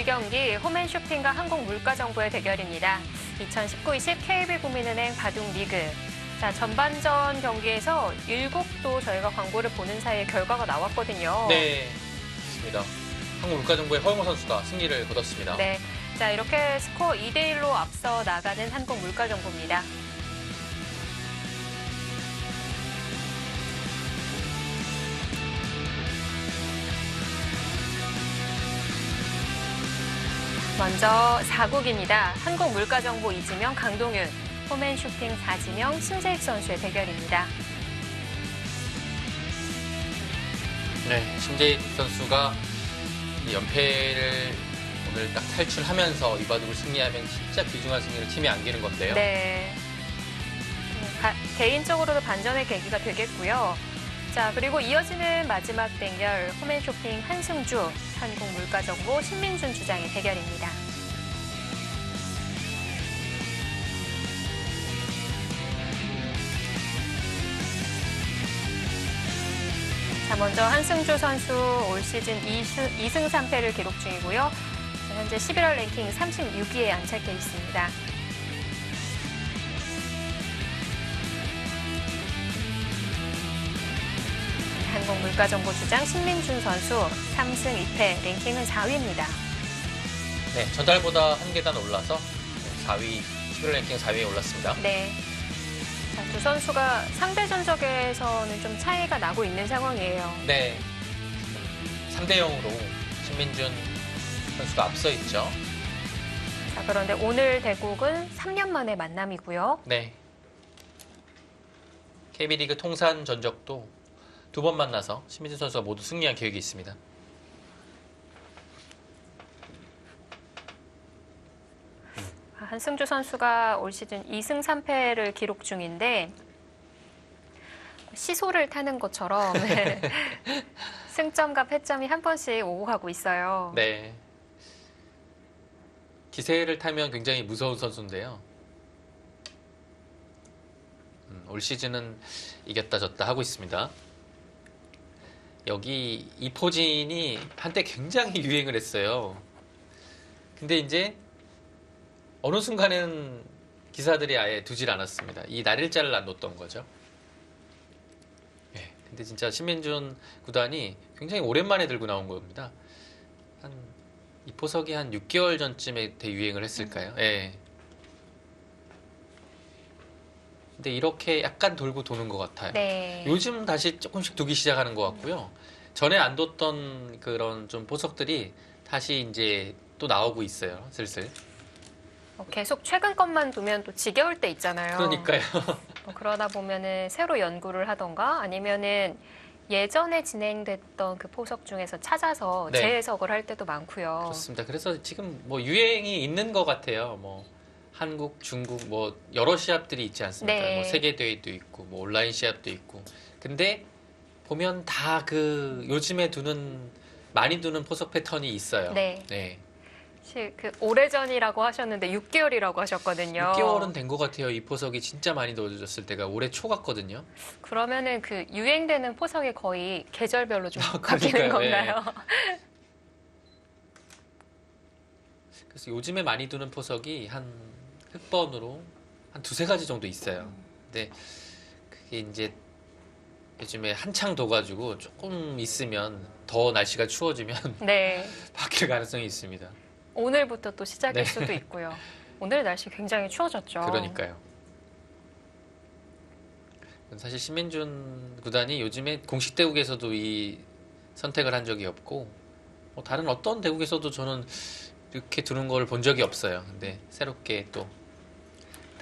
1경기 홈앤쇼핑과 한국물가정보의 대결입니다. 2019-20 KB국민은행 바둑 리그. 자, 전반전 경기에서 7도 저희가 광고를 보는 사이에 결과가 나왔거든요. 네, 좋습니다. 한국물가정보의 허영호 선수가 승리를 거뒀습니다. 네, 자 이렇게 스코어 2대1로 앞서 나가는 한국물가정보입니다. 먼저 4국입니다. 한국물가정보 이지명, 강동윤, 홈앤쇼핑 4지명, 신재익 선수의 대결입니다. 네, 신재익 선수가 연패를 오늘 딱 탈출하면서 이 바둑을 승리하면 진짜 귀중한 승리를 팀에 안기는 건데요. 네, 개인적으로도 반전의 계기가 되겠고요. 자, 그리고 이어지는 마지막 대결 홈앤쇼핑 한승주, 한국물가정보 신민준 주장의 대결입니다. 자, 먼저 한승주 선수 올 시즌 2승 3패를 기록 중이고요. 현재 11월 랭킹 36위에 안착해 있습니다. 한국물가정보 주장 신민준 선수 3승 2패, 랭킹은 4위입니다. 네, 전달보다 한 계단 올라서 4위, 11월 랭킹 4위에 올랐습니다. 네. 자, 두 선수가 상대 전적에서는 좀 차이가 나고 있는 상황이에요. 네, 3대 0으로 신민준 선수가 앞서 있죠. 자, 그런데 오늘 대국은 3년 만의 만남이고요. 네, KB리그 통산 전적도 2번 만나서 신민준 선수가 모두 승리한 계획이 있습니다. 한승주 선수가 올 시즌 2승 3패를 기록 중인데 시소를 타는 것처럼 승점과 패점이 한 번씩 오고 가고 있어요. 네, 기세를 타면 굉장히 무서운 선수인데요. 올 시즌은 이겼다 졌다 하고 있습니다. 여기 이포진이 한때 굉장히 유행을 했어요. 근데 이제 어느 순간은 기사들이 아예 두질 않았습니다. 이 날일자를 안 놓던 거죠. 네, 근데 진짜 신민준 구단이 굉장히 오랜만에 들고 나온 겁니다. 이 포석이 한 6개월 전쯤에 대유행을 했을까요? 네. 근데 이렇게 약간 돌고 도는 것 같아요. 네. 요즘 다시 조금씩 두기 시작하는 것 같고요. 전에 안 뒀던 그런 좀 보석들이 다시 이제 또 나오고 있어요. 슬슬. 계속 최근 것만 두면 또 지겨울 때 있잖아요. 그러니까요. 그러다 보면은 새로 연구를 하던가 아니면은 예전에 진행됐던 그 포석 중에서 찾아서 네. 재해석을 할 때도 많고요. 그렇습니다. 그래서 지금 뭐 유행이 있는 것 같아요. 뭐 한국, 중국 뭐 여러 시합들이 있지 않습니까? 네. 뭐 세계 대회도 있고 뭐 온라인 시합도 있고. 근데 보면 다 그 요즘에 많이 두는 포석 패턴이 있어요. 네. 네. 사실 그 오래전이라고 하셨는데 6개월이라고 하셨거든요. 6개월은 된 것 같아요. 이 포석이 진짜 많이 넣어졌을 때가 올해 초 같거든요. 그러면은 그 유행되는 포석이 거의 계절별로 좀 바뀌는 그러니까요. 건가요? 그래서 요즘에 많이 두는 포석이 한 흑번으로 한 2-3가지 정도 있어요. 근데 그게 이제 요즘에 한창 둬가지고 조금 있으면 더 날씨가 추워지면 네. 바뀔 가능성이 있습니다. 오늘부터 또 시작일 네. 수도 있고요. 오늘 날씨 굉장히 추워졌죠. 그러니까요. 사실 신민준 구단이 요즘에 공식 대국에서도 이 선택을 한 적이 없고 뭐 다른 어떤 대국에서도 저는 이렇게 두는 걸 본 적이 없어요. 근데 새롭게 또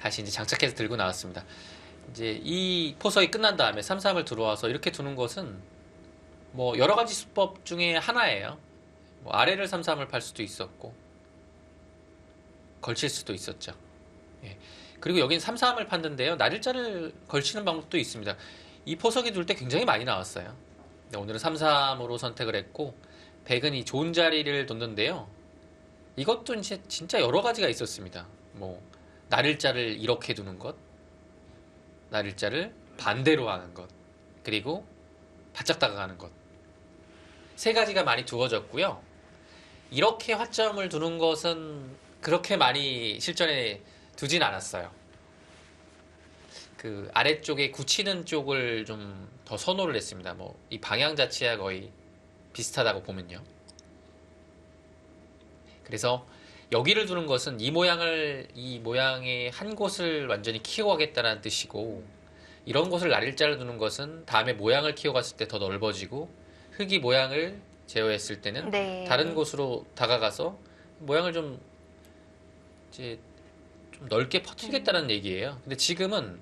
다시 이제 장착해서 들고 나왔습니다. 이제 이 포석이 끝난 다음에 3-3을 들어와서 이렇게 두는 것은 뭐 여러 가지 수법 중에 하나예요. 뭐 아래를 3-3을 팔 수도 있었고 걸칠 수도 있었죠. 예. 그리고 여긴 3-3을 팠는데요. 날일자를 걸치는 방법도 있습니다. 이 포석이 둘 때 굉장히 많이 나왔어요. 오늘은 3-3으로 선택을 했고 백은 이 좋은 자리를 뒀는데요. 이것도 이제 진짜 여러 가지가 있었습니다. 뭐 날일자를 이렇게 두는 것, 날일자를 반대로 하는 것, 그리고 바짝 다가가는 것. 3가지가 많이 두어졌고요. 이렇게 화점을 두는 것은 그렇게 많이 실전에 두진 않았어요. 그 아래쪽에 굳히는 쪽을 좀 더 선호를 했습니다. 뭐 이 방향 자체야 거의 비슷하다고 보면요. 그래서 여기를 두는 것은 이 모양의 한 곳을 완전히 키워가겠다는 뜻이고, 이런 곳을 날짜를 두는 것은 다음에 모양을 키워갔을 때 더 넓어지고, 흙이 모양을 제어했을 때는 네. 다른 곳으로 다가가서 모양을 이제 좀 넓게 퍼뜨리겠다는 얘기예요. 근데 지금은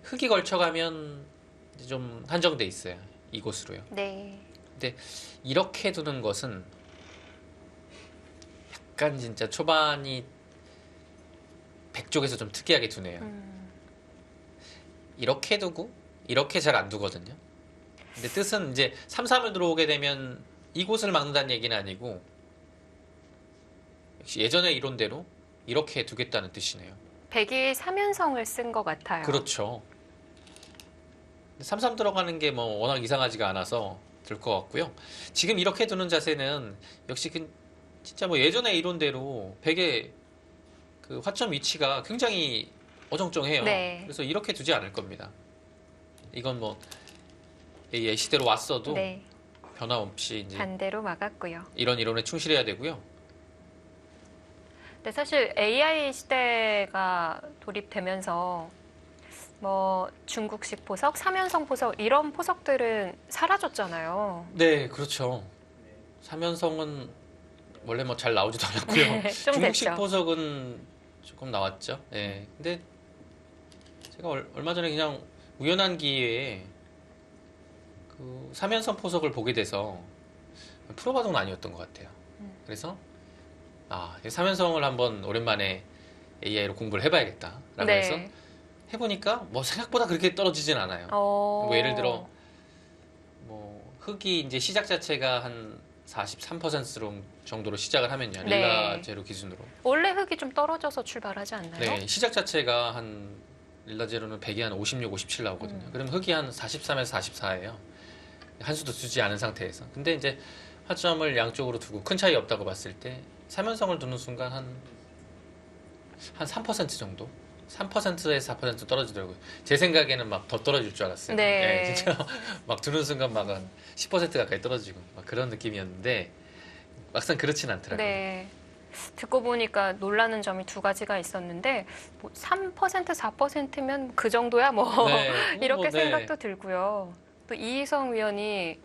흙이 걸쳐가면 이제 좀 한정돼 있어요. 이곳으로요. 네. 근데 이렇게 두는 것은 약간 진짜 초반이 백쪽에서 좀 특이하게 두네요. 이렇게 두고 이렇게 잘 안 두거든요. 근데 뜻은 이제 3-3을 들어오게 되면 이곳을 막는다는 얘기는 아니고, 역시 예전의 이론대로 이렇게 두겠다는 뜻이네요. 백이 3연성을 쓴 것 같아요. 그렇죠. 3-3 들어가는 게 뭐 워낙 이상하지가 않아서 될 것 같고요. 지금 이렇게 두는 자세는 역시 진짜 뭐 예전의 이론대로 백의 그 화점 위치가 굉장히 어정쩡해요. 네. 그래서 이렇게 두지 않을 겁니다. 이건 뭐 AI 시대로 왔어도 네. 변화 없이 이제 반대로 막았고요. 이런 이론에 충실해야 되고요. 근데 사실 AI 시대가 도입되면서 뭐 중국식 보석, 3연성 보석 이런 보석들은 사라졌잖아요. 네, 그렇죠. 삼연성은 원래 뭐 잘 나오지도 않았고요. 네, 좀 중국식 됐죠. 보석은 조금 나왔죠. 네, 근데 제가 얼마 전에 그냥 우연한 기회에 그 삼연성 보석을 보게 돼서 프로바둑은 아니었던 것 같아요. 그래서 삼연성을 한번 오랜만에 AI로 공부를 해봐야겠다라고 해서 해보니까 뭐 생각보다 그렇게 떨어지진 않아요. 뭐 예를 들어 뭐 흙이 이제 시작 자체가 한 43% 정도로 시작을 하면요. 네. 릴라제로 기준으로. 원래 흙이 좀 떨어져서 출발하지 않나요? 네, 시작 자체가 한 릴라제로는 100이 한 56, 57 나오거든요. 그럼 흙이 한 43에서 44예요. 한 수도 두지 않은 상태에서. 근데 이제 화점을 양쪽으로 두고 큰 차이 없다고 봤을 때 삼연성을 두는 순간 한 3% 정도? 3%에서 4% 떨어지더라고요. 제 생각에는 막 더 떨어질 줄 알았어요. 네. 네, 진짜 막 두는 순간 막 한 10% 가까이 떨어지고 막 그런 느낌이었는데 막상 그렇진 않더라고요. 네. 듣고 보니까 놀라는 점이 두 가지가 있었는데 뭐 3%, 4%면 그 정도야 뭐 네, 이렇게 뭐, 네. 생각도 들고요. 또 이희성 위원이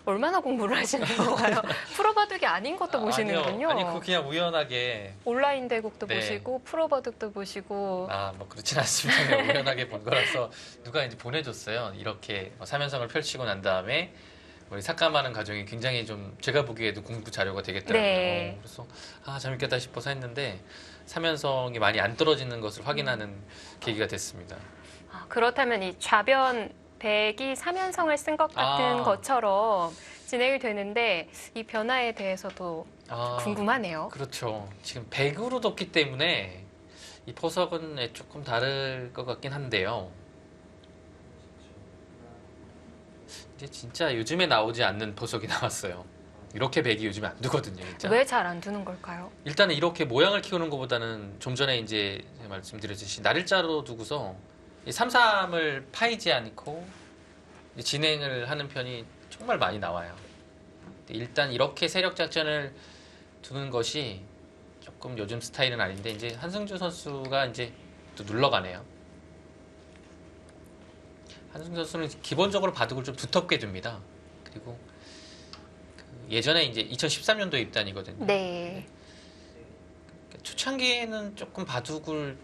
얼마나 공부를 하시는 건가요? 프로바둑이 아닌 것도 보시는군요. 아니, 그 그냥 우연하게. 온라인 대국도 네. 보시고 프로바둑도 보시고. 뭐 그렇진 않습니다. 그냥 우연하게 본 거라서 누가 이제 보내줬어요. 이렇게 삼연성을 펼치고 난 다음에 우리 삭감하는 과정이 굉장히 좀 제가 보기에도 공부 자료가 되겠더라고요. 네. 그래서 재밌겠다 싶어서 했는데 삼연성이 많이 안 떨어지는 것을 확인하는 계기가 됐습니다. 그렇다면 이 좌변 백이 3연성을 쓴 것 같은 것처럼 진행이 되는데 이 변화에 대해서도 궁금하네요. 그렇죠. 지금 100으로 뒀기 때문에 이 포석은 조금 다를 것 같긴 한데요. 이제 진짜 요즘에 나오지 않는 보석이 나왔어요. 이렇게 100이 요즘에 안 두거든요, 진짜. 왜 잘 안 두는 걸까요? 일단은 이렇게 모양을 키우는 것보다는 좀 전에 이제 말씀드렸듯이 날짜로 두고서 이 3-3을 파이지 않고 진행을 하는 편이 정말 많이 나와요. 일단 이렇게 세력 작전을 두는 것이 조금 요즘 스타일은 아닌데 이제 한승주 선수가 이제 또 눌러가네요. 한승주 선수는 기본적으로 바둑을 좀 두텁게 둡니다. 그리고 예전에 이제 2013년도 입단이거든요. 네. 초창기에는 조금 바둑을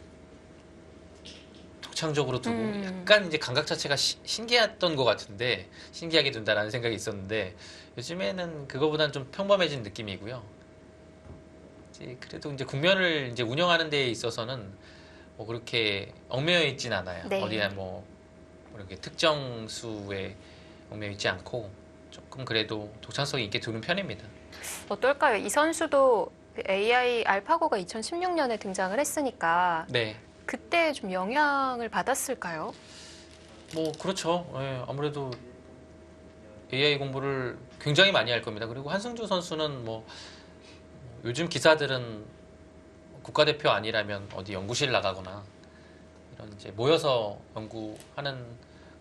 독창적으로 두고 약간 이제 감각 자체가 신기했던 것 같은데, 신기하게 둔다라는 생각이 있었는데 요즘에는 그거보다는 좀 평범해진 느낌이고요. 그래도 이제 국면을 이제 운영하는 데 있어서는 뭐 그렇게 얽매여 있진 않아요. 네. 어디에 뭐 이렇게 특정 수에 얽매여 있지 않고 조금 그래도 독창성이 있게 두는 편입니다. 어떨까요? 이 선수도 AI 알파고가 2016년에 등장을 했으니까 네. 그때 좀 영향을 받았을까요? 뭐 그렇죠. 예, 아무래도 AI 공부를 굉장히 많이 할 겁니다. 그리고 한승주 선수는 뭐 요즘 기사들은 국가대표 아니라면 어디 연구실 나가거나 이런 이제 모여서 연구하는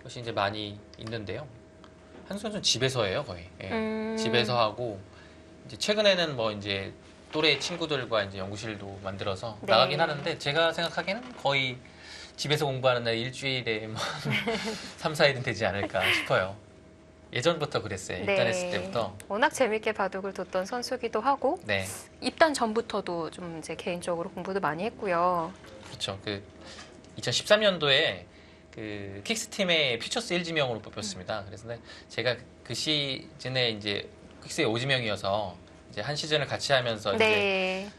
것이 이제 많이 있는데요. 한수 선수는 집에서 해요, 거의. 예. 집에서 하고 이제 최근에는 뭐 이제 또래 친구들과 이제 연구실도 만들어서 네. 나가긴 하는데 제가 생각하기에는 거의 집에서 공부하는 날 일주일에 뭐 3, 4일은 되지 않을까 싶어요. 예전부터 그랬어요. 입단했을 때부터. 워낙 재밌게 바둑을 뒀던 선수기도 하고 네. 입단 전부터도 좀 이제 개인적으로 공부도 많이 했고요. 그렇죠. 그 2013년도에 그 킥스팀의 퓨처스 1지명으로 뽑혔습니다. 그래서 제가 그 시즌에 이제 킥스의 5지명이어서 이제 한 시즌을 같이 하면서 이제 네.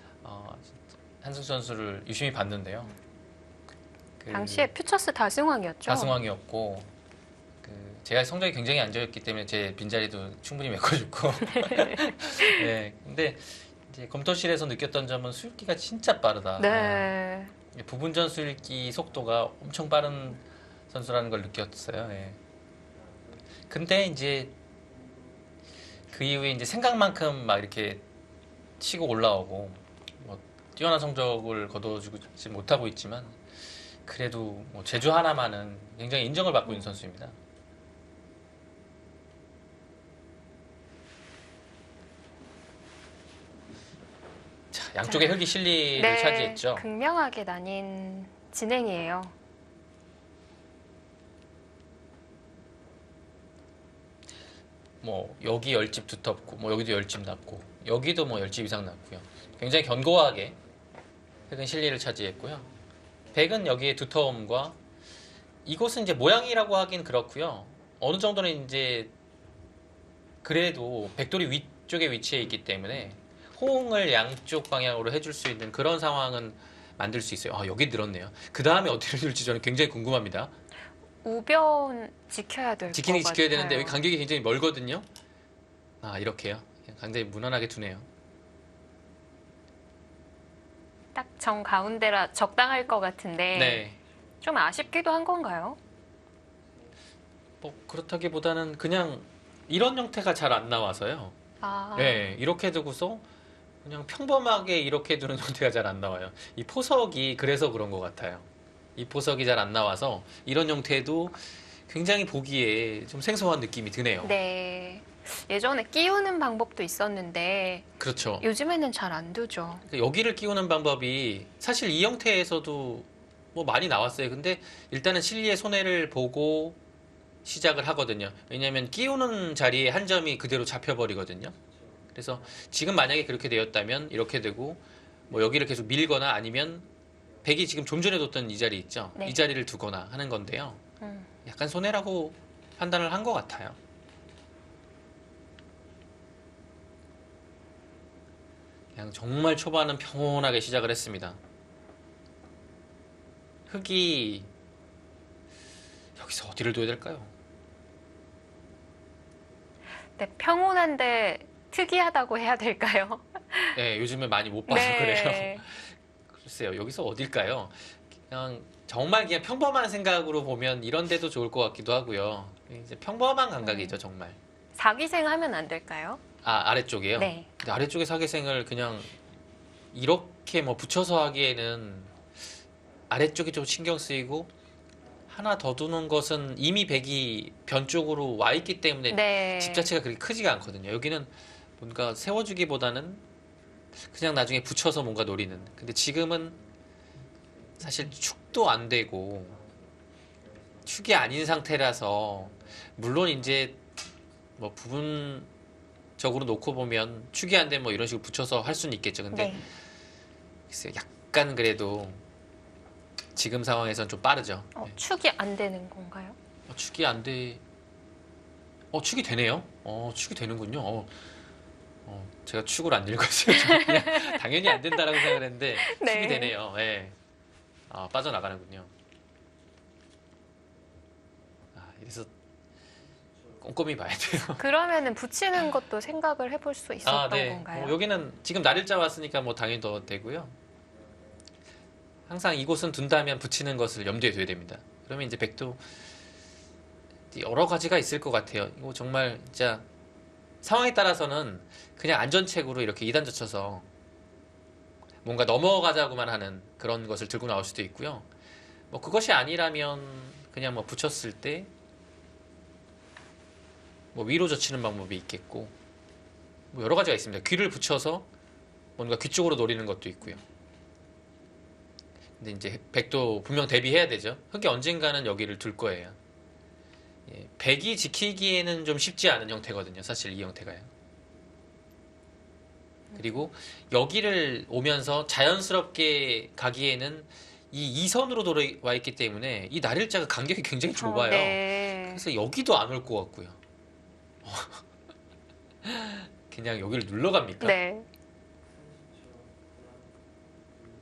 한승수 선수를 유심히 봤는데요. 그 당시에 퓨처스 다승왕이었죠. 다승왕이었고 그 제가 성적이 굉장히 안 좋았기 때문에 제 빈자리도 충분히 메꿔줬고. 네. 근데 이제 검토실에서 느꼈던 점은 수읽기가 진짜 빠르다. 네. 부분전 수읽기 속도가 엄청 빠른 선수라는 걸 느꼈어요. 예. 근데 이제 그 이후에 이제 생각만큼 막 이렇게 치고 올라오고 뭐 뛰어난 성적을 거둬주지 못하고 있지만 그래도 뭐 제주 하나만은 굉장히 인정을 받고 있는 선수입니다. 자, 양쪽의 흙이 실리를 네, 차지했죠. 극명하게 나뉜 진행이에요. 뭐 여기 10집 두텁고 뭐 여기도 10집 낮고 여기도 뭐 10집 이상 낮고요. 굉장히 견고하게 흙은 실리를 차지했고요. 백은 여기에 두터움과 이곳은 이제 모양이라고 하긴 그렇고요. 어느 정도는 이제 그래도 백돌이 위쪽에 위치해 있기 때문에 호응을 양쪽 방향으로 해줄 수 있는 그런 상황은 만들 수 있어요. 아, 여기 늘었네요. 그 다음에 어디를 둘지 저는 굉장히 궁금합니다. 우변 지켜야 될 것 지키는 게 같아요. 지켜야 되는데 여기 간격이 굉장히 멀거든요. 아, 이렇게요. 그냥 굉장히 무난하게 두네요. 딱 정 가운데라 적당할 것 같은데 네. 좀 아쉽기도 한 건가요? 뭐 그렇다기보다는 그냥 이런 형태가 잘 안 나와서요. 아, 네, 이렇게 두고서 그냥 평범하게 이렇게 두는 형태가 잘 안 나와요. 이 포석이 그래서 그런 것 같아요. 이 포석이 잘 안 나와서 이런 형태도 굉장히 보기에 좀 생소한 느낌이 드네요. 네. 예전에 끼우는 방법도 있었는데 그렇죠. 요즘에는 잘 안 두죠. 그러니까 여기를 끼우는 방법이 사실 이 형태에서도 뭐 많이 나왔어요. 근데 일단은 실리의 손해를 보고 시작을 하거든요. 왜냐하면 끼우는 자리에 한 점이 그대로 잡혀버리거든요. 그래서 지금 만약에 그렇게 되었다면 이렇게 되고 뭐 여기를 계속 밀거나 아니면 백이 지금 좀 전에 뒀던 이 자리 있죠. 네. 이 자리를 두거나 하는 건데요. 음. 약간 손해라고 판단을 한 것 같아요. 그냥 정말 초반은 평온하게 시작을 했습니다. 흙이 여기서 어디를 둬야 될까요? 네, 평온한데 특이하다고 해야 될까요? 네, 요즘에 많이 못 봐서 네. 그래요. 글쎄요, 여기서 어딜까요? 그냥 정말 그냥 평범한 생각으로 보면 이런 데도 좋을 것 같기도 하고요. 이제 평범한 감각이죠, 정말. 사기생 하면 안 될까요? 아, 아래쪽이에요? 네. 근데 아래쪽에 사계생을 그냥 이렇게 뭐 붙여서 하기에는 아래쪽이 좀 신경 쓰이고 하나 더 두는 것은 이미 백이 변 쪽으로 와 있기 때문에 네. 집 자체가 그렇게 크지가 않거든요. 여기는 뭔가 세워주기보다는 그냥 나중에 붙여서 뭔가 노리는. 근데 지금은 사실 축도 안 되고 축이 아닌 상태라서 물론 이제 뭐 부분적으로 놓고 보면 축이 안 되면 뭐 이런 식으로 붙여서 할 수는 있겠죠. 근데 네. 글쎄요, 약간 그래도 지금 상황에선 좀 빠르죠. 네. 축이 안 되는 건가요? 축이 안 돼. 축이 되네요. 축이 되는군요. 제가 축을 안 읽었어요. 저는 그냥 당연히 안 된다라고 생각을 했는데 네. 축이 되네요. 예. 아, 빠져나가는군요. 이래서 꼼꼼히 봐야 돼요. 그러면은 붙이는 것도 생각을 해볼 수 있었던 건가요? 여기는 지금 날일자 왔으니까 뭐 당연히 더 되고요. 항상 이곳은 둔다면 붙이는 것을 염두에 둬야 됩니다. 그러면 이제 백도 여러 가지가 있을 것 같아요. 이거 정말 진짜 상황에 따라서는 그냥 안전책으로 이렇게 2단 젖혀서 뭔가 넘어가자고만 하는 그런 것을 들고 나올 수도 있고요. 뭐 그것이 아니라면 그냥 뭐 붙였을 때 뭐 위로 젖히는 방법이 있겠고 뭐 여러 가지가 있습니다. 귀를 붙여서 뭔가 귀 쪽으로 노리는 것도 있고요. 근데 이제 백도 분명 대비해야 되죠. 흑이 언젠가는 여기를 둘 거예요. 예, 백이 지키기에는 좀 쉽지 않은 형태거든요. 사실 이 형태가요. 그리고 여기를 오면서 자연스럽게 가기에는 이 이선으로 돌아와 있기 때문에 이 날일자가 간격이 굉장히 좁아요. 네. 그래서 여기도 안 올 것 같고요. 그냥 여기를 눌러 갑니까? 네.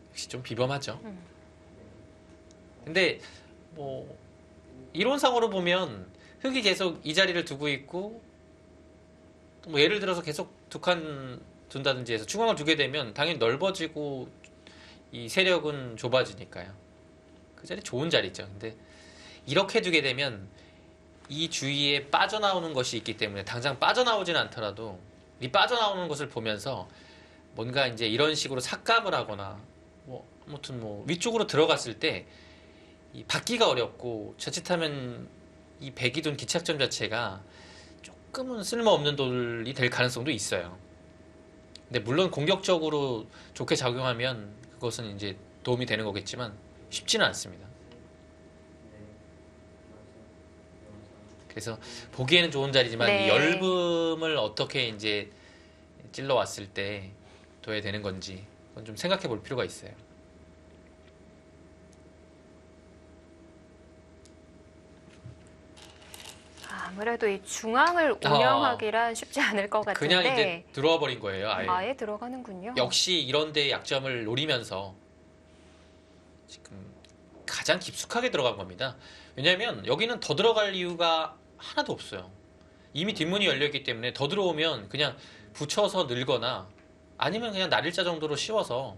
역시 좀 비범하죠. 근데 뭐 이론상으로 보면 흑이 계속 이 자리를 두고 있고 뭐 예를 들어서 계속 두 칸 둔다든지 해서 중앙을 두게 되면 당연히 넓어지고 이 세력은 좁아지니까요. 그 자리 좋은 자리죠. 근데 이렇게 두게 되면 이 주위에 빠져나오는 것이 있기 때문에 당장 빠져나오지는 않더라도 이 빠져나오는 것을 보면서 뭔가 이제 이런 식으로 삭감을 하거나 뭐 아무튼 뭐 위쪽으로 들어갔을 때 이 받기가 어렵고 자칫하면 이 백이 둔 기착점 자체가 조금은 쓸모없는 돌이 될 가능성도 있어요. 근데 물론 공격적으로 좋게 작용하면 그것은 이제 도움이 되는 거겠지만 쉽지는 않습니다. 그래서 보기에는 좋은 자리지만 네. 이 엷음을 어떻게 이제 찔러 왔을 때 둬야 되는 건지 그건 좀 생각해 볼 필요가 있어요. 아무래도 이 중앙을 운영하기란 쉽지 않을 것 같은데 그냥 이제 들어와 버린 거예요. 아예. 아예 들어가는군요. 역시 이런 데 약점을 노리면서 지금 가장 깊숙하게 들어간 겁니다. 왜냐하면 여기는 더 들어갈 이유가 하나도 없어요. 이미 뒷문이 열려있기 때문에 더 들어오면 그냥 붙여서 늘거나 아니면 그냥 날일자 정도로 씌워서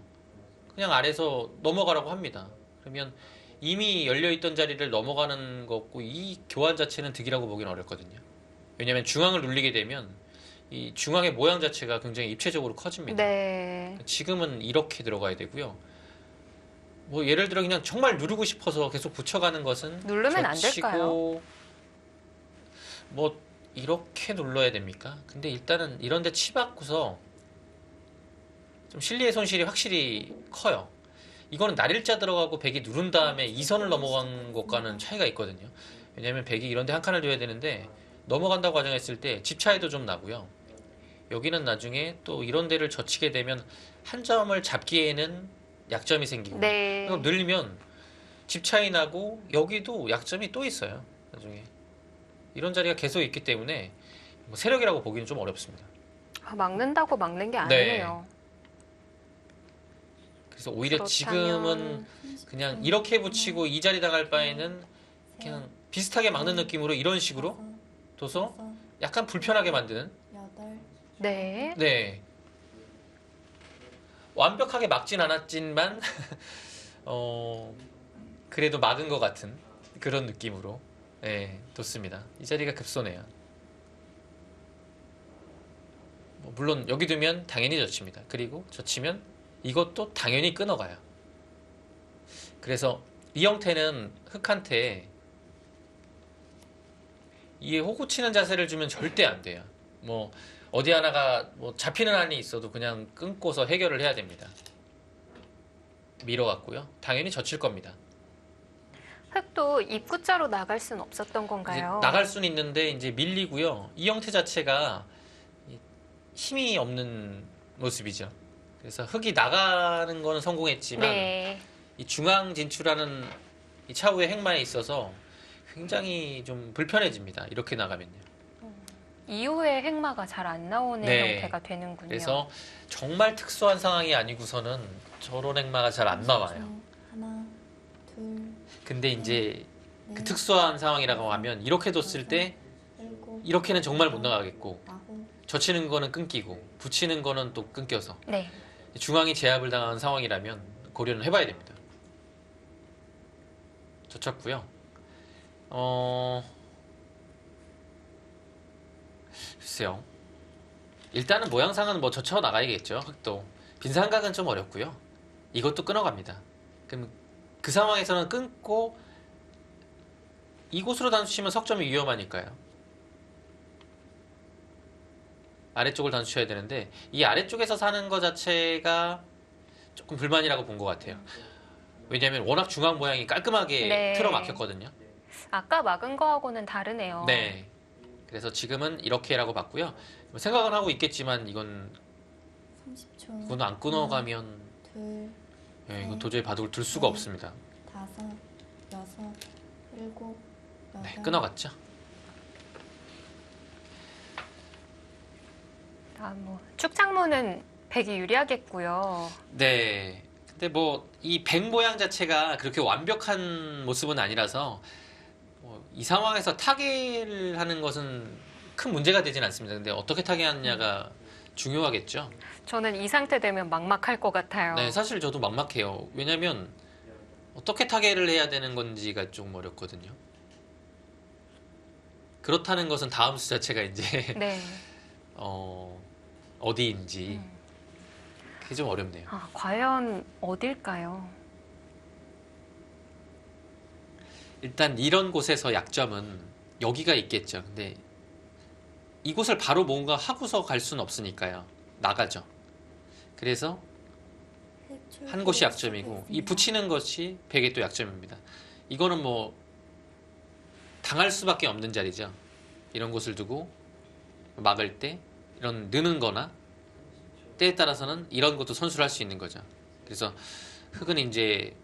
그냥 아래서 넘어가라고 합니다. 그러면 이미 열려있던 자리를 넘어가는 거고 이 교환 자체는 득이라고 보기는 어렵거든요. 왜냐하면 중앙을 눌리게 되면 이 중앙의 모양 자체가 굉장히 입체적으로 커집니다. 네. 지금은 이렇게 들어가야 되고요. 뭐 예를 들어 그냥 정말 누르고 싶어서 계속 붙여가는 것은 누르면 안 될까요? 젖히고 뭐 이렇게 눌러야 됩니까? 근데 일단은 이런데 치받고서 좀 실리의 손실이 확실히 커요. 이거는 날일자 들어가고 백이 누른 다음에 이선을 넘어간 것과는 차이가 있거든요. 왜냐하면 백이 이런데 한 칸을 둬야 되는데 넘어간다고 가정했을 때 집 차이도 좀 나고요. 여기는 나중에 또 이런 데를 젖히게 되면 한 점을 잡기에는 약점이 생기고 네. 그럼 늘리면 집 차이 나고 여기도 약점이 또 있어요. 나중에 이런 자리가 계속 있기 때문에 뭐 세력이라고 보기는 좀 어렵습니다. 막는다고 막는 게 아니네요. 그래서 오히려 그렇다면- 지금은 그냥 이렇게 붙이고 이 자리 당할 바에는 그냥 비슷하게 막는 느낌으로 이런 식으로 둬서 약간 불편하게 만드는 네. 네 완벽하게 막진 않았지만 그래도 막은 것 같은 그런 느낌으로 네, 뒀습니다. 이 자리가 급소네요. 뭐 물론 여기 두면 당연히 젖힙니다. 그리고 젖히면 이것도 당연히 끊어가요. 그래서 이 형태는 흑한테 이에 호구 치는 자세를 주면 절대 안 돼요. 뭐 어디 하나가 뭐 잡히는 한이 있어도 그냥 끊고서 해결을 해야 됩니다. 밀어갖고요. 당연히 젖힐 겁니다. 흑도 입구자로 나갈 수는 없었던 이제 건가요? 나갈 수는 있는데 이제 밀리고요. 이 형태 자체가 힘이 없는 모습이죠. 그래서 흑이 나가는 거는 성공했지만 네. 이 중앙 진출하는 이 차후의 행마에 있어서 굉장히 좀 불편해집니다. 이렇게 나가면요. 이후에 행마가 잘 안 나오는 네. 형태가 되는군요. 그래서 정말 특수한 상황이 아니고서는 저런 행마가 잘 안 나와요. 하나, 둘, 근데 이제 넷, 그 특수한 상황이라고 하면 이렇게 뒀을 때 일곱, 이렇게는 정말 못 나가겠고 아홉, 젖히는 거는 끊기고 붙이는 거는 또 끊겨서 네. 중앙이 제압을 당한 상황이라면 고려는 해봐야 됩니다. 젖혔고요. 글쎄요. 일단은 모양상은 뭐 젖혀 나가야겠죠. 흑도 빈상각은 좀 어렵고요. 이것도 끊어갑니다. 그럼 그 상황에서는 끊고 이곳으로 단수 치면 석점이 위험하니까요. 아래쪽을 단수 쳐야 되는데 이 아래쪽에서 사는 것 자체가 조금 불만이라고 본 것 같아요. 왜냐하면 워낙 중앙 모양이 깔끔하게 네. 틀어막혔거든요. 아까 막은 거하고는 다르네요. 네. 그래서 지금은 이렇게라고 봤고요. 생각은 하고 있겠지만 이건 30초. 이건 안 끊어가면 둘, 예, 이건 도저히 바둑을 둘 수가 없습니다. 다섯, 여섯, 일곱, 네, 여덟. 끊어갔죠. 뭐 축장모는 백이 유리하겠고요. 네. 근데 뭐 이 백 모양 자체가 그렇게 완벽한 모습은 아니라서 이 상황에서 타개를 하는 것은 큰 문제가 되진 않습니다. 근데 어떻게 타개하느냐가 중요하겠죠. 저는 이 상태 되면 막막할 것 같아요. 네, 사실 저도 막막해요. 왜냐면 어떻게 타개를 해야 되는 건지가 좀 어렵거든요. 그렇다는 것은 다음 수 자체가 이제 네. 어디인지 그게 좀 어렵네요. 과연 어딜까요? 일단 이런 곳에서 약점은 여기가 있겠죠. 근데 이곳을 바로 뭔가 하고서 갈 수는 없으니까요. 나가죠. 그래서 한 곳이 약점이고 이 붙이는 것이 백의 또 약점입니다. 이거는 뭐 당할 수밖에 없는 자리죠. 이런 곳을 두고 막을 때 이런 느는 거나 때에 따라서는 이런 것도 선수를 할 수 있는 거죠. 그래서 흑은 이제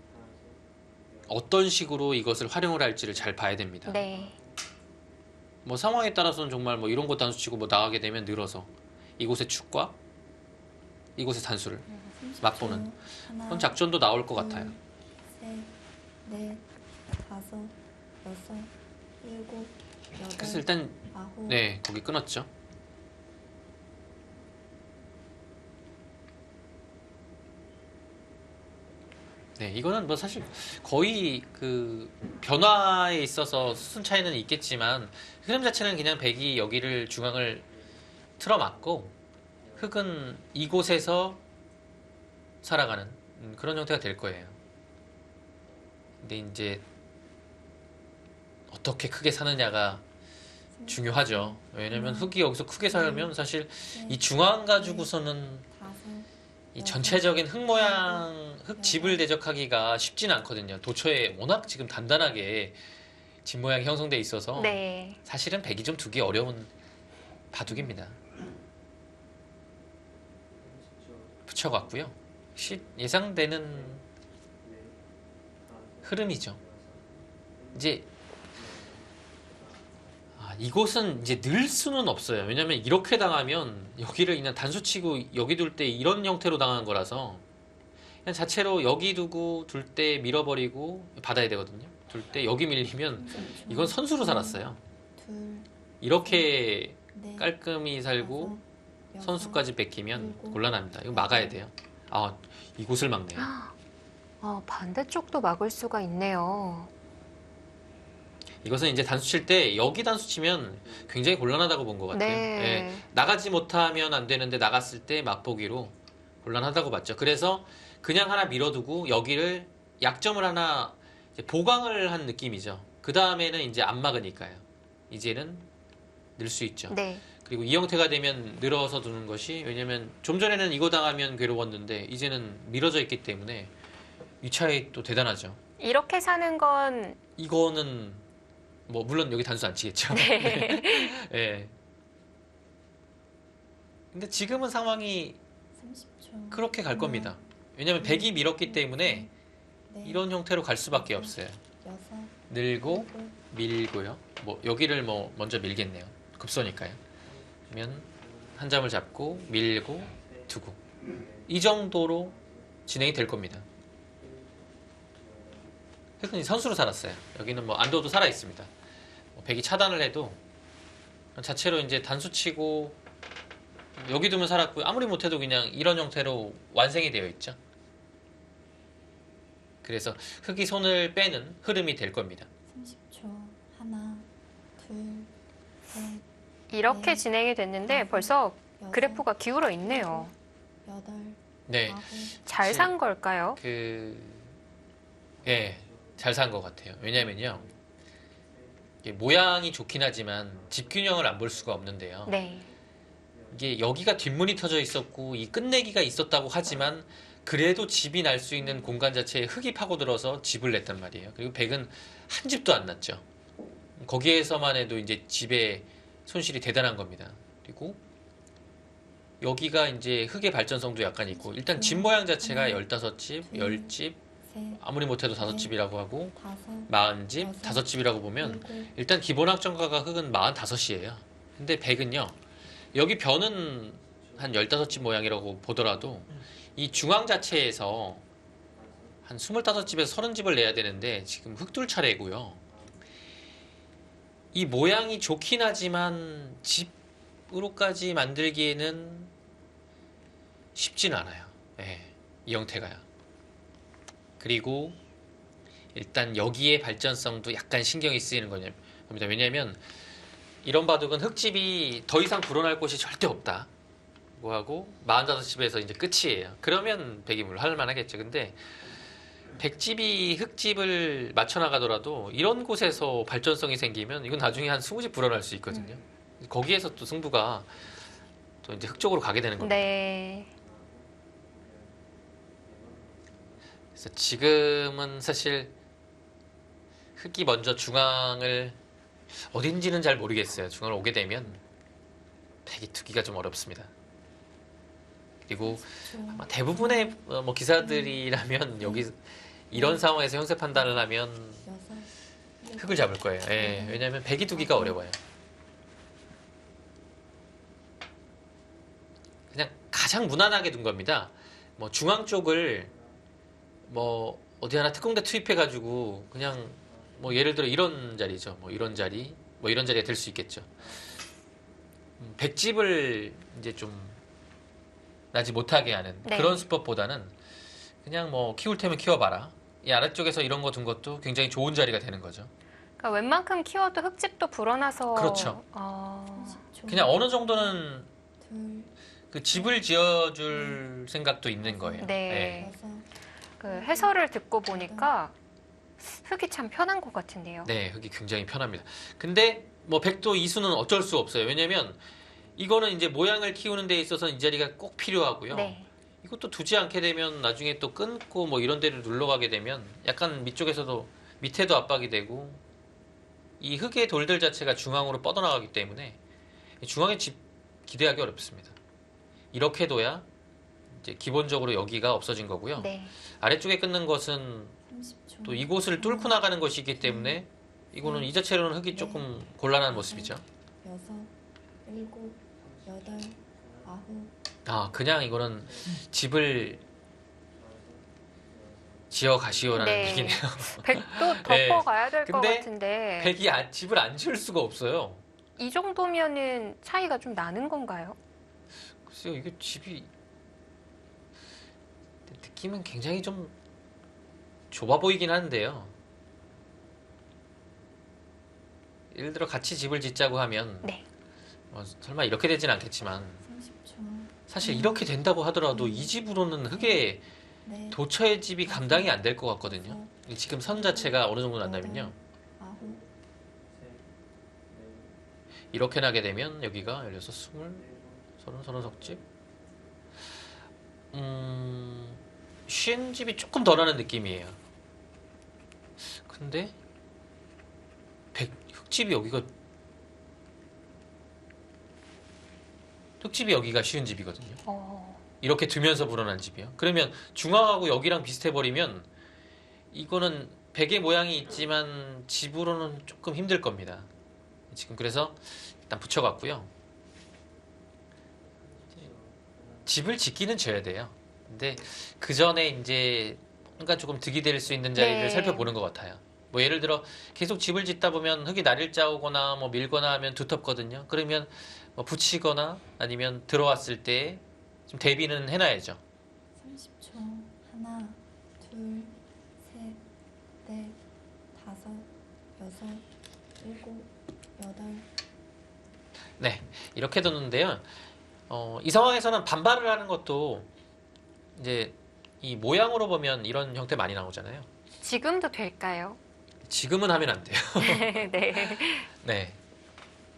어떤 식으로 이것을 활용을 할지를 잘 봐야 됩니다. 네. 뭐 상황에 따라서는 정말 뭐 이런 것 단수 치고 뭐 나가게 되면 늘어서 이곳의 축과 이곳의 단수를 30초. 맛보는 하나, 그런 작전도 나올 것 둘, 같아요. 셋, 넷, 다섯, 여섯, 일곱, 그래서 여덟, 일단 아홉. 네 거기 끊었죠. 네 이거는 뭐 사실 거의 그 변화에 있어서 수순 차이는 있겠지만 흐름 자체는 그냥 백이 여기를 중앙을 틀어막고 흑은 이곳에서 살아가는 그런 형태가 될 거예요. 근데 이제 어떻게 크게 사느냐가 중요하죠. 왜냐면 흑이 여기서 크게 살면 사실 이 중앙 가지고서는 다섯, 이 전체적인 흑 모양, 흑 집을 대적하기가 쉽지는 않거든요. 도처에 워낙 지금 단단하게 집 모양이 형성돼 있어서 네. 사실은 백이 좀 두기 어려운 바둑입니다. 붙여갔고요. 예상되는 흐름이죠. 이제 이곳은 이제 늘 수는 없어요. 왜냐면 이렇게 당하면 여기를 그냥 단수 치고 여기 둘 때 이런 형태로 당한 거라서 그냥 자체로 여기 두고 둘 때 밀어버리고 받아야 되거든요. 둘 때 여기 밀리면 이건 선수로 살았어요. 둘, 이렇게 넷, 깔끔히 살고 다섯, 여섯, 선수까지 뺏기면 일곱, 곤란합니다. 이거 막아야 돼요. 이곳을 막네요. 반대쪽도 막을 수가 있네요. 이것은 이제 단수 칠 때 여기 단수 치면 굉장히 곤란하다고 본 것 같아요. 네. 예, 나가지 못하면 안 되는데 나갔을 때 맛보기로 곤란하다고 봤죠. 그래서 그냥 하나 밀어두고 여기를 약점을 하나 이제 보강을 한 느낌이죠. 그 다음에는 이제 안 막으니까요. 이제는 늘 수 있죠. 네. 그리고 이 형태가 되면 늘어서 두는 것이 왜냐면 좀 전에는 이거 당하면 괴로웠는데 이제는 밀어져 있기 때문에 이 차이 또 대단하죠. 이렇게 사는 건 이거는 뭐 물론 여기 단수 안 치겠죠. 네. 예. 근데 지금은 상황이 30초. 그렇게 갈 겁니다. 왜냐면 백이 밀었기 때문에 넷, 이런 형태로 갈 수밖에 없어요. 여섯, 늘고 일곱, 밀고요. 뭐 여기를 뭐 먼저 밀겠네요. 급소니까요. 그러면 한 점을 잡고 밀고 두고 이 정도로 진행이 될 겁니다. 흑은 선수로 살았어요. 여기는 뭐 안도도 살아 있습니다. 백이 차단을 해도 자체로 이제 단수 치고 여기 두면 살았고요. 아무리 못해도 그냥 이런 형태로 완성이 되어 있죠. 그래서 흑이 손을 빼는 흐름이 될 겁니다. 30초. 하나, 둘, 셋, 이렇게 네. 진행이 됐는데 벌써 여섯, 그래프가 기울어 있네요. 여덟, 네, 아홉, 잘 산 걸까요? 잘 산 것 같아요. 왜냐면요, 이게 모양이 좋긴 하지만 집 균형을 안 볼 수가 없는데요. 네. 이게 여기가 뒷문이 터져 있었고 이 끝내기가 있었다고 하지만 그래도 집이 날 수 있는 공간 자체에 흙이 파고들어서 집을 냈단 말이에요. 그리고 백은 한 집도 안 났죠. 거기에서만 해도 이제 집의 손실이 대단한 겁니다. 그리고 여기가 이제 흙의 발전성도 약간 있고 일단 집 모양 자체가 15집, 10집, 셋, 아무리 못해도 5집이라고 하고 다섯, 40집, 5집이라고 보면 일곱, 일단 기본 확정가가 흙은 45이에요. 근데 백은요. 여기 벼는 한 15집 모양이라고 보더라도 이 중앙 자체에서 한 25집에서 30집을 내야 되는데 지금 흙둘 차례고요. 이 모양이 좋긴 하지만 집으로까지 만들기에는 쉽진 않아요. 예, 이 형태가요. 그리고 일단 여기에 발전성도 약간 신경이 쓰이는 겁니다. 왜냐하면 이런 바둑은 흙집이 더 이상 불어날 곳이 절대 없다. 뭐 하고 45집에서 이제 끝이에요. 그러면 백이 물 할만하겠죠. 근데 백집이 흙집을 맞춰 나가더라도 이런 곳에서 발전성이 생기면 이건 나중에 한 20집 불어날 수 있거든요. 거기에서 또 승부가 또 이제 흙 쪽으로 가게 되는 겁니다. 네. 그래서 지금은 사실 흙이 먼저 중앙을 어딘지는 잘 모르겠어요. 중앙을 오게 되면 백이 두기가 좀 어렵습니다. 그리고 아마 대부분의 뭐 기사들이라면 여기 이런 상황에서 형세 판단을 하면 여섯, 흙을 잡을 거예요. 예, 왜냐하면 백이 두기가 어려워요. 그냥 가장 무난하게 둔 겁니다. 뭐 중앙 쪽을 뭐 어디 하나 특공대 투입해가지고 그냥 뭐 예를 들어 이런 자리죠. 뭐 이런 자리, 뭐 이런 자리가 될 수 있겠죠. 백집을 이제 좀 나지 못하게 하는 네. 그런 수법보다는 그냥 뭐 키울 테면 키워봐라. 이 아래쪽에서 이런 거 둔 것도 굉장히 좋은 자리가 되는 거죠. 그러니까 웬만큼 키워도 흙집도 불어나서 그렇죠. 30초, 그냥 어느 정도는 둘, 그 집을 지어줄 생각도 있는 거예요. 네. 여섯, 그 해설을 듣고 보니까 흙이 참 편한 것 같은데요. 네, 흙이 굉장히 편합니다. 근데 뭐 백도 이수는 어쩔 수 없어요. 왜냐면 이거는 이제 모양을 키우는 데 있어서는 이 자리가 꼭 필요하고요. 네. 이것도 두지 않게 되면 나중에 또 끊고 뭐 이런 데를 눌러가게 되면 약간 밑쪽에서도 밑에도 압박이 되고 이 흙의 돌들 자체가 중앙으로 뻗어나가기 때문에 중앙에 집 기대하기 어렵습니다. 이렇게 둬야 이제 기본적으로 여기가 없어진 거고요. 네. 아래쪽에 끊는 것은 30초, 또 이곳을 뚫고 나가는 것이기 때문에 이거는 이 자체로는 흙이 조금 곤란한 모습이죠. 여섯, 일곱, 여덟, 아홉, 아, 그냥 이거는 집을 지어 가시오라는 네. 얘기네요. 백도 네. 덮어가야 될 것 근데 같은데 백이 집을 안 지을 수가 없어요. 이 정도면은 차이가 좀 나는 건가요? 글쎄요, 이게 집이 느낌은 굉장히 좀 좁아 보이긴 하는데요. 예를 들어 같이 집을 짓자고 하면 네. 설마 이렇게 되진 않겠지만 30초, 사실 이렇게 된다고 하더라도 이 집으로는 흙의 넷, 도처의 집이 감당이 안 될 것 같거든요. 지금 선 자체가 어느 정도 난다면요. 아홉, 이렇게 나게 되면 여기가 16, 20, 30 석집. 쉰 집이 조금 덜 하는 느낌이에요. 근데 흙집이 여기가 쉬운 집이거든요. 이렇게 두면서 불어난 집이요. 그러면 중앙하고 여기랑 비슷해버리면 이거는 백의 모양이 있지만 집으로는 조금 힘들 겁니다. 지금 그래서 일단 붙여갖고요. 집을 짓기는 지어야 돼요. 근데 그 전에 이제 뭔가 조금 득이 될 수 있는 자리를 네. 살펴보는 것 같아요. 뭐 예를 들어 계속 집을 짓다 보면 흙이 날일 짜오거나 뭐 밀거나 하면 두텁거든요. 그러면 뭐 붙이거나 아니면 들어왔을 때 좀 대비는 해놔야죠. 30초, 하나, 둘, 셋, 넷, 다섯, 여섯, 일곱, 여덟, 네, 이렇게 뒀는데요. 이 상황에서는 반발을 하는 것도 이제 이 모양으로 보면 이런 형태 많이 나오잖아요. 지금도 될까요? 지금은 하면 안 돼요. 네. 네.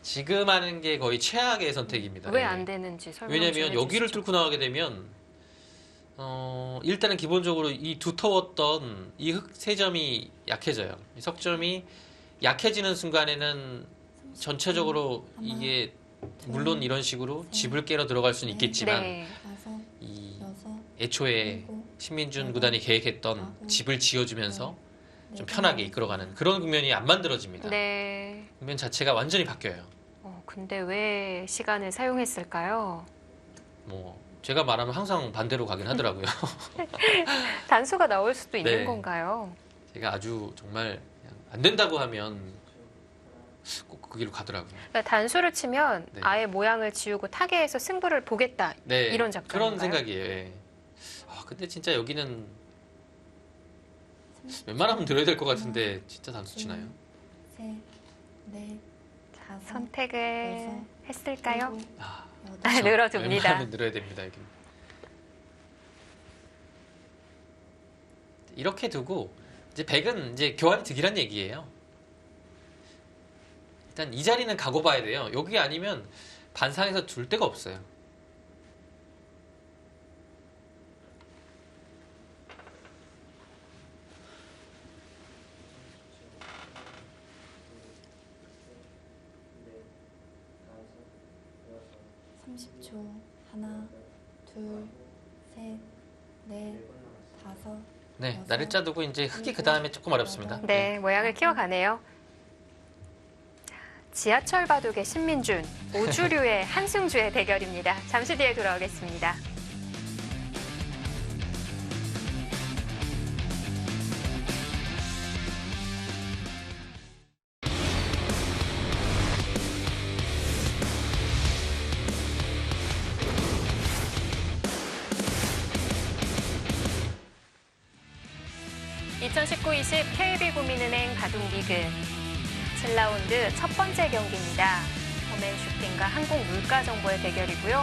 지금 하는 게 거의 최악의 선택입니다. 왜 네. 안 되는지 설명 좀 왜냐면 여기를 해주시죠. 뚫고 나가게 되면 일단은 기본적으로 이 두터웠던 이 흑 세 점이 약해져요. 이 석점이 약해지는 순간에는 전체적으로 이게 물론 이런 식으로 집을 깨러 들어갈 수는 있겠지만 네. 다섯, 이 여섯, 애초에 일곱, 신민준 구단이 계획했던 아홉, 집을 지어주면서 네 좀 개 편하게 남았습니다. 이끌어가는 그런 국면이 안 만들어집니다. 네. 국면 자체가 완전히 바뀌어요. 근데 왜 시간을 사용했을까요? 뭐 제가 말하면 항상 반대로 가긴 하더라고요. 단수가 나올 수도 있는 네. 건가요? 제가 아주 정말 그냥 안 된다고 하면 꼭 그 길로 가더라고요. 그러니까 단수를 치면 네. 아예 모양을 지우고 타개에서 승부를 보겠다. 네, 이런 작전인가요? 그런 생각이에요. 예. 근데 진짜 여기는 웬만하면 들어야 될 것 같은데 진짜 단수 치나요? 셋, 넷, 다섯, 선택을 여섯, 했을까요? 일곱, 아, 여덟, 늘어줍니다. 웬만하면 늘어야 됩니다. 여기. 이렇게 두고 이제 100은 이제 교환이 득이란 얘기예요. 일단 이 자리는 가고 봐야 돼요. 여기 아니면 반상에서 둘 데가 없어요. 삼십 초 하나, 둘, 셋, 넷, 다섯, 네, 여섯, 날을 짜두고 이제 흙이 그 다음에 조금 어렵습니다. 네, 모양을 키워가네요. 지하철 바둑의 신민준, 오주류의 한승주의 대결입니다. 잠시 뒤에 돌아오겠습니다. (2019-20) KB국민은행 바둑리그 7라운드 첫 번째 경기입니다. 홈앤 슈팅과 한국물가정보의 대결이고요.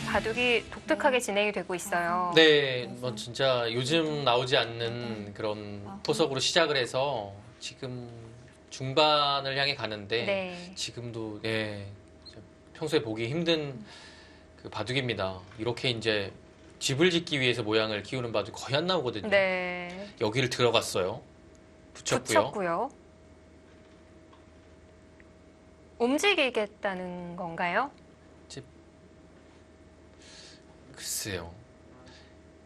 바둑이 독특하게 진행이 되고 있어요. 네, 뭐 진짜 요즘 나오지 않는 그런 포석으로 시작을 해서 지금 중반을 향해 가는데 네. 지금도 평소에 보기 힘든 그 바둑입니다. 이렇게 이제 집을 짓기 위해서 모양을 키우는 바둑이 거의 안 나오거든요. 네. 여기를 들어갔어요. 붙였고요. 붙였고요. 움직이겠다는 건가요? 글쎄요.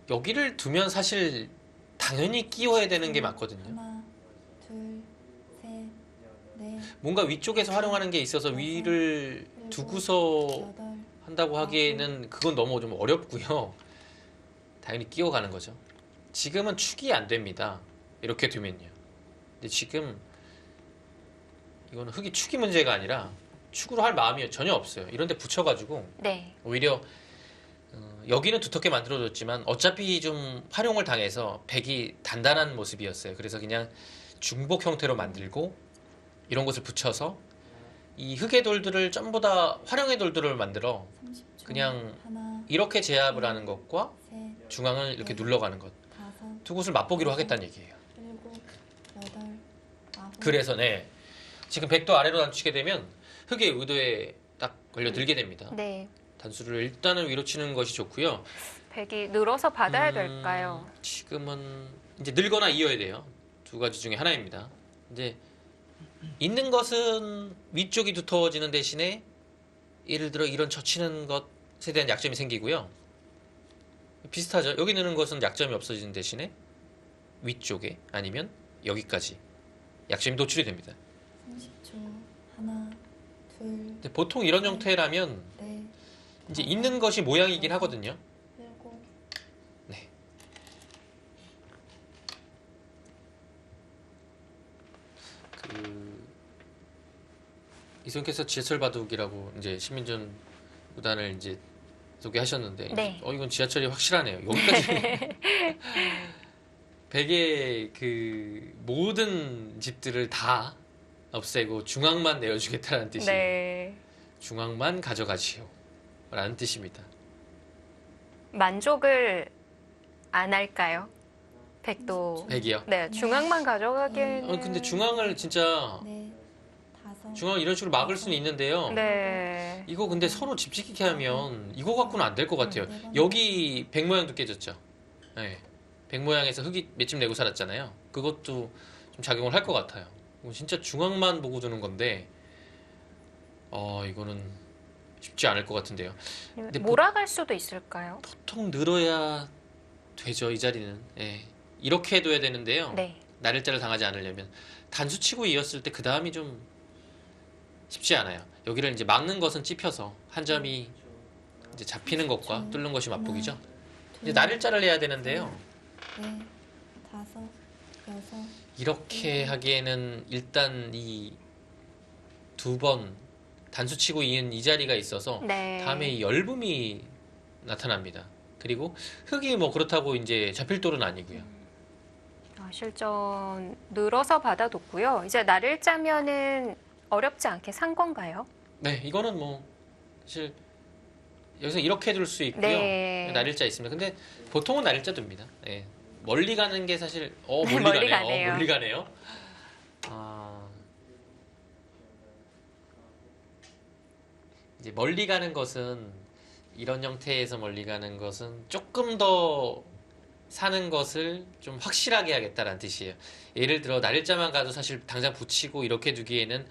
여기를 두면 사실 당연히 끼워야 되는 게 맞거든요. 하나, 둘, 셋, 넷, 뭔가 위쪽에서 활용하는 게 있어서 위를 두고서 여덟, 한다고 하기에는 그건 너무 좀 어렵고요. 당연히 끼워가는 거죠. 지금은 축이 안 됩니다. 이렇게 두면요. 근데 지금 이거는 흙이 축이 문제가 아니라 축으로 할 마음이 전혀 없어요. 이런 데 붙여가지고 네. 오히려 여기는 두텁게 만들어졌지만 어차피 좀 활용을 당해서 백이 단단한 모습이었어요. 그래서 그냥 중복 형태로 만들고 이런 것을 붙여서 이 흙의 돌들을 전부 다 활용의 돌들을 만들어 30초, 그냥 하나, 이렇게 제압을 하는 것과 셋, 중앙을 이렇게 눌러가는 것 다섯, 두 곳을 맛보기로 하겠다는 얘기예요. 일곱, 여덟, 아홉, 그래서 지금 백도 아래로 단치게 되면 흙의 의도에 딱 걸려들게 됩니다. 네. 단수를 일단은 위로 치는 것이 좋고요. 백이 늘어서 받아야 될까요? 지금은 이제 늘거나 이어야 돼요. 두 가지 중에 하나입니다. 이제 있는 것은 위쪽이 두터워지는 대신에 예를 들어 이런 젖히는 것에 대한 약점이 생기고요. 비슷하죠. 여기 넣는 것은 약점이 없어지는 대신에 위쪽에 아니면 여기까지 약점이 노출이 됩니다. 30초, 하나, 둘, 근데 보통 이런 형태라면 넷, 이제 있는 것이 모양이긴 하거든요. 일곱, 네. 이선께서 지하철 바둑이라고 이제 신민준 구단을 이제 소개하셨는데, 네. 이건 지하철이 확실하네요. 여기까지 백의 그 모든 집들을 다 없애고 중앙만 내어주겠다는 뜻이에요. 네. 중앙만 가져가시오. 라는 뜻입니다. 만족을 안 할까요? 백도. 백이요. 네, 중앙만 가져가기에는. 근데 중앙을 진짜 네, 다섯, 중앙을 이런 식으로 막을 수는 있는데요. 네. 이거 근데 서로 집 지키게 하면 이거 갖고는 안 될 것 같아요. 여기 백 모양도 깨졌죠. 네. 백 모양에서 흙이 맷집 내고 살았잖아요. 그것도 좀 작용을 할 것 같아요. 이거 진짜 중앙만 보고 두는 건데, 이거는 쉽지 않을 것 같은데요. 근데 몰아갈 수도 있을까요? 보통 늘어야 되죠, 이 자리는. 예. 이렇게 해둬야 되는데요. 네. 날일자를 당하지 않으려면 단수치고 이었을 때 그 다음이 좀 쉽지 않아요. 여기를 이제 막는 것은 찝혀서 한 점이 이제 잡히는 것과 뚫는 것이 맛보기죠. 이제 날일자를 해야 되는데요. 네, 다섯, 여섯, 이렇게 하기에는 일단 이 두 번 단수치고 이은 이 자리가 있어서 네. 다음에 이 열붐이 나타납니다. 그리고 흙이 뭐 그렇다고 이제 잡힐 돌은 아니고요. 실전 늘어서 받아뒀고요. 이제 날을 짜면은 어렵지 않게 산 건가요? 네, 이거는 뭐 사실 여기서 이렇게 둘 수 있고요. 네. 날일자 있습니다. 근데 보통은 날일자 둡니다. 네. 멀리 가는 게 사실 멀리 멀리 가네요. 가네요. 멀리 가네요. 이제 멀리 가는 것은 이런 형태에서 멀리 가는 것은 조금 더 사는 것을 좀 확실하게 하겠다라는 뜻이에요. 예를 들어 날일자만 가도 사실 당장 붙이고 이렇게 두기에는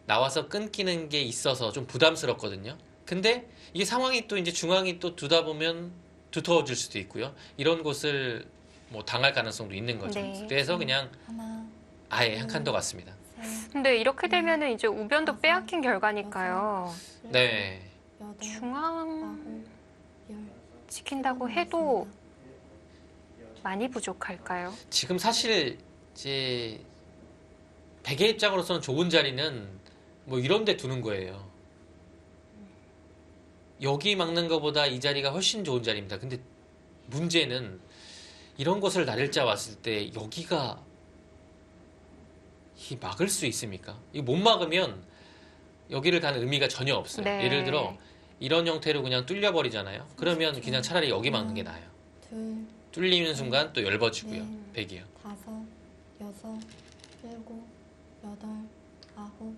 나와서 끊기는 게 있어서 좀 부담스럽거든요. 근데 이게 상황이 또 이제 중앙이 또 두다 보면 두터워질 수도 있고요. 이런 곳을 뭐 당할 가능성도 있는 거죠. 네. 그래서 그냥 하나, 아예 한 칸 더 갔습니다. 셋, 근데 이렇게 되면은 이제 우변도 빼앗긴 결과니까요. 네. 여덟, 중앙 아홉, 열. 지킨다고 해도 많이 부족할까요? 지금 사실 이제 백의 입장으로서는 좋은 자리는 뭐 이런 데 두는 거예요. 여기 막는 것보다 이 자리가 훨씬 좋은 자리입니다. 근데 문제는 이런 것을 날일자 왔을 때 여기가 이 막을 수 있습니까? 이거 못 막으면 여기를 가는 의미가 전혀 없어요. 네. 예를 들어 이런 형태로 그냥 뚫려버리잖아요. 그러면 그냥 차라리 여기 막는 게 나아요. 둘, 뚫리는 순간 또 얇아지고요. 네. 백이요. 다섯, 여섯, 일곱, 여덟, 아홉.